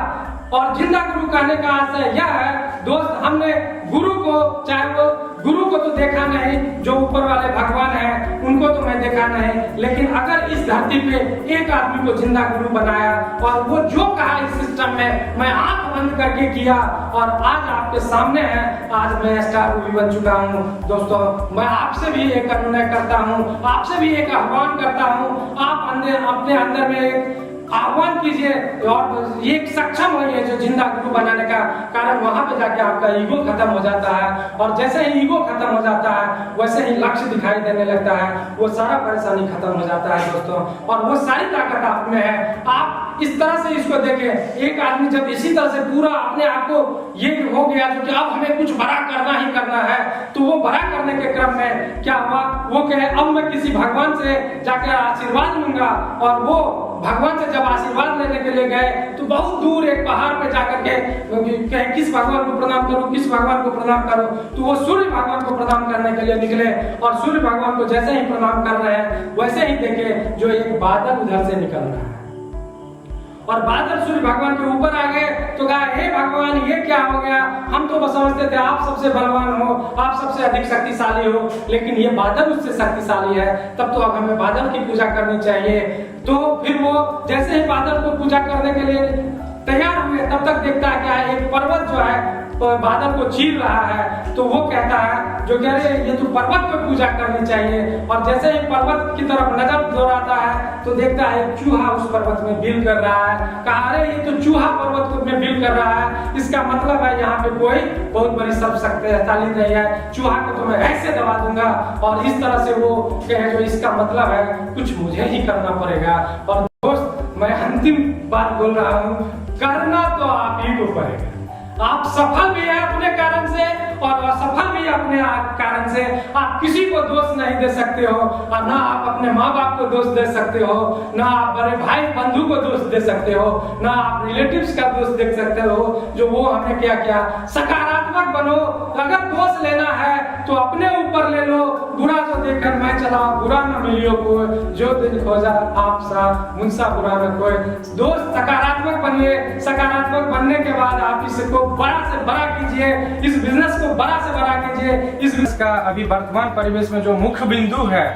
A: और जिंदा गुरु कहने का आशय यह है दोस्त, हमने गुरु को, चाहे वो गुरु को तो देखा नहीं, जो ऊपर वाले भगवान हैं उनको तो मैं देखा नहीं, लेकिन अगर इस धरती पे एक आदमी को जिंदा गुरु बनाया, और वो जो कहा इस सिस्टम में, मैं आंख बंद करके किया, और आज आपके सामने है, आज मैं स्टार भी बन चुका हूँ। दोस्तों, मैं आपसे भी एक अनुनय करता हूँ, आपसे भी एक आह्वान करता हूँ, आप अपने अंदर में आह्वान कीजिए और ये सक्षम होइए जो जिंदा गुरु बनाने का कारण वहां पे जाके आपका ईगो खत्म हो जाता है। और जैसे ही ईगो खत्म हो जाता है वैसे ही लक्ष्य दिखाई देने लगता है, वो सारा परेशानी खत्म हो जाता है दोस्तों, और वो सारी ताकत आप में है। आप इस तरह से इसको देखें, एक आदमी जब इसी तरह से पूरा अपने आप को ये हो गया जो कि अब हमें कुछ बड़ा करना ही करना है, तो वो बड़ा करने के क्रम में क्या हुआ, वो कहे अब मैं किसी भगवान से जाकर आशीर्वाद लूंगा। और वो भगवान से जब आशीर्वाद लेने के लिए गए तो बहुत दूर एक पहाड़ पे जाकर के कहे किस भगवान को प्रणाम करो, किस भगवान को प्रणाम करो, तो वो सूर्य भगवान को प्रणाम करने के लिए निकले। और सूर्य भगवान को जैसे ही प्रणाम कर रहे हैं वैसे ही देखे जो एक बादल उधर से निकल रहा है, और बादल सूर्य भगवान के ऊपर आ गए। तो कहा हे भगवान ये क्या हो गया, हम तो बस समझते थे आप सबसे बलवान हो, आप सबसे अधिक शक्तिशाली हो, लेकिन ये बादल उससे शक्तिशाली है, तब तो अब हमें बादल की पूजा करनी चाहिए। तो फिर वो जैसे ही बादल को पूजा करने के लिए तैयार हुए तब तक देखता है क्या एक पर्वत जो है बादल को चीर रहा है। तो वो कहता है जो कह रहे ये तो पर्वत को पूजा करनी चाहिए। और जैसे ही पर्वत की तरफ नजर दौड़ाता है तो देखता है एक चूहा उस पर्वत में बिल कर रहा है। कहा अरे ये तो चूहा पर्वत में बिल कर रहा है, इसका मतलब है यहाँ पे कोई बहुत बड़ी शक्तिशाली नहीं है, चूहा को तो मैं ऐसे दबा दूंगा। और इस तरह से वो कहे जो इसका मतलब है कुछ मुझे ही करना पड़ेगा। और दोस्त मैं अंतिम बात बोल रहा हूँ, करना तो आप ही को पड़ेगा। आप सफल भी है अपने कारण से और असफल भी अपने कारण से। आप किसी को दोष नहीं दे सकते हो, और ना आप अपने माँ बाप को दोष दे सकते हो, ना आप बड़े भाई बंधु को दोष दे सकते हो, ना आप रिलेटिव्स का दोष देख सकते हो जो वो हमें क्या क्या। सकारात्मक बनो, अगर दोष लेना है तो अपने ऊपर ले लो, बुरा जो देखकर मैं चला बुरा न मिलियो कोई, जो दिल खोजा आपसा मुझसा बुरा न कोई। दोस्त सकारात्मक बनिए, सकारात्मक बनने के बाद आप इसको बड़ा से बड़ा कीजिए, इस बिजनेस को बड़ा से बड़ा कीजिए। इस बिजनेस का अभी वर्तमान परिवेश में जो मुख्य बिंदु है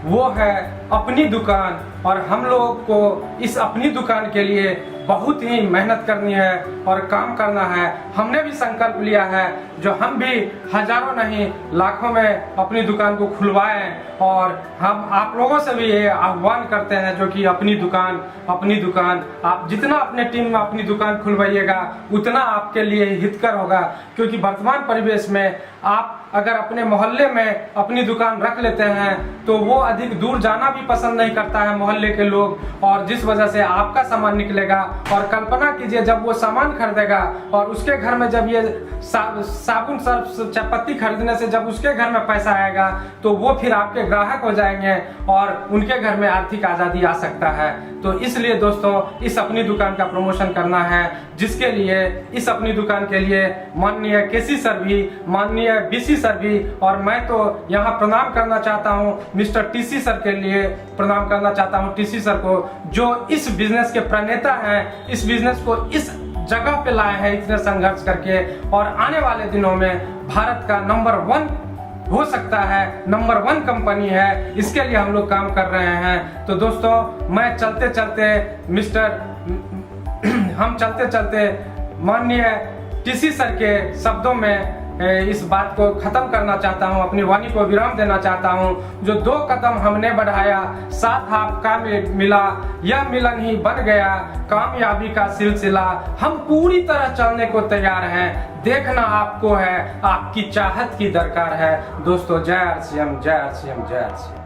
A: वो है अपनी दुकान, और हम लोग को इस अपनी दुकान के लिए बहुत ही मेहनत करनी है और काम करना है। हमने भी संकल्प लिया है जो हम भी हजारों नहीं लाखों में अपनी दुकान को खुलवाएं, और हम आप लोगों से भी ये आह्वान करते हैं जो कि अपनी दुकान आप जितना अपने टीम में अपनी दुकान खुलवाइएगा उतना आपके लिए हितकर होगा। क्योंकि वर्तमान परिवेश में आप अगर अपने मोहल्ले में अपनी दुकान रख लेते हैं तो वो अधिक दूर जाना भी पसंद नहीं करता है मोहल्ले के लोग, और जिस वजह से आपका सामान निकलेगा। और कल्पना कीजिए जब वो सामान खरीदेगा और उसके घर में जब ये साबुन सर्फ चायपत्ती खरीदने से जब उसके घर में पैसा आएगा तो वो फिर आपके ग्राहक हो जाएंगे और उनके घर में आर्थिक आजादी आ सकता है। तो इसलिए दोस्तों इस अपनी दुकान का प्रमोशन करना है, जिसके लिए इस अपनी दुकान के लिए माननीय केसी सर भी, माननीय बीसी सर भी, और मैं तो यहाँ प्रणाम करना चाहता हूँ मिस्टर टीसी सर के लिए प्रणाम करना चाहता हूँ, टीसी सर को जो इस बिजनेस के प्रणेता हैं, इस बिजनेस को इस जगह पे लाए हैं इतने संघर्ष करके, और आने वाले दिनों में भारत का नंबर 1 हो सकता है, नंबर 1 कंपनी है, इसके लिए हम लोग काम कर रहे हैं। तो दोस्तों मैं चलते चलते माननीय टीसी सर के शब्दों में इस बात को खत्म करना चाहता हूं, अपनी वाणी को विराम देना चाहता हूं। जो 2 कदम हमने बढ़ाया, साथ आपका मिला, यह मिलन ही बन गया कामयाबी का सिलसिला। हम पूरी तरह चलने को तैयार हैं, देखना आपको है, आपकी चाहत की दरकार है। दोस्तों जय RCM, जय RCM, जय RCM।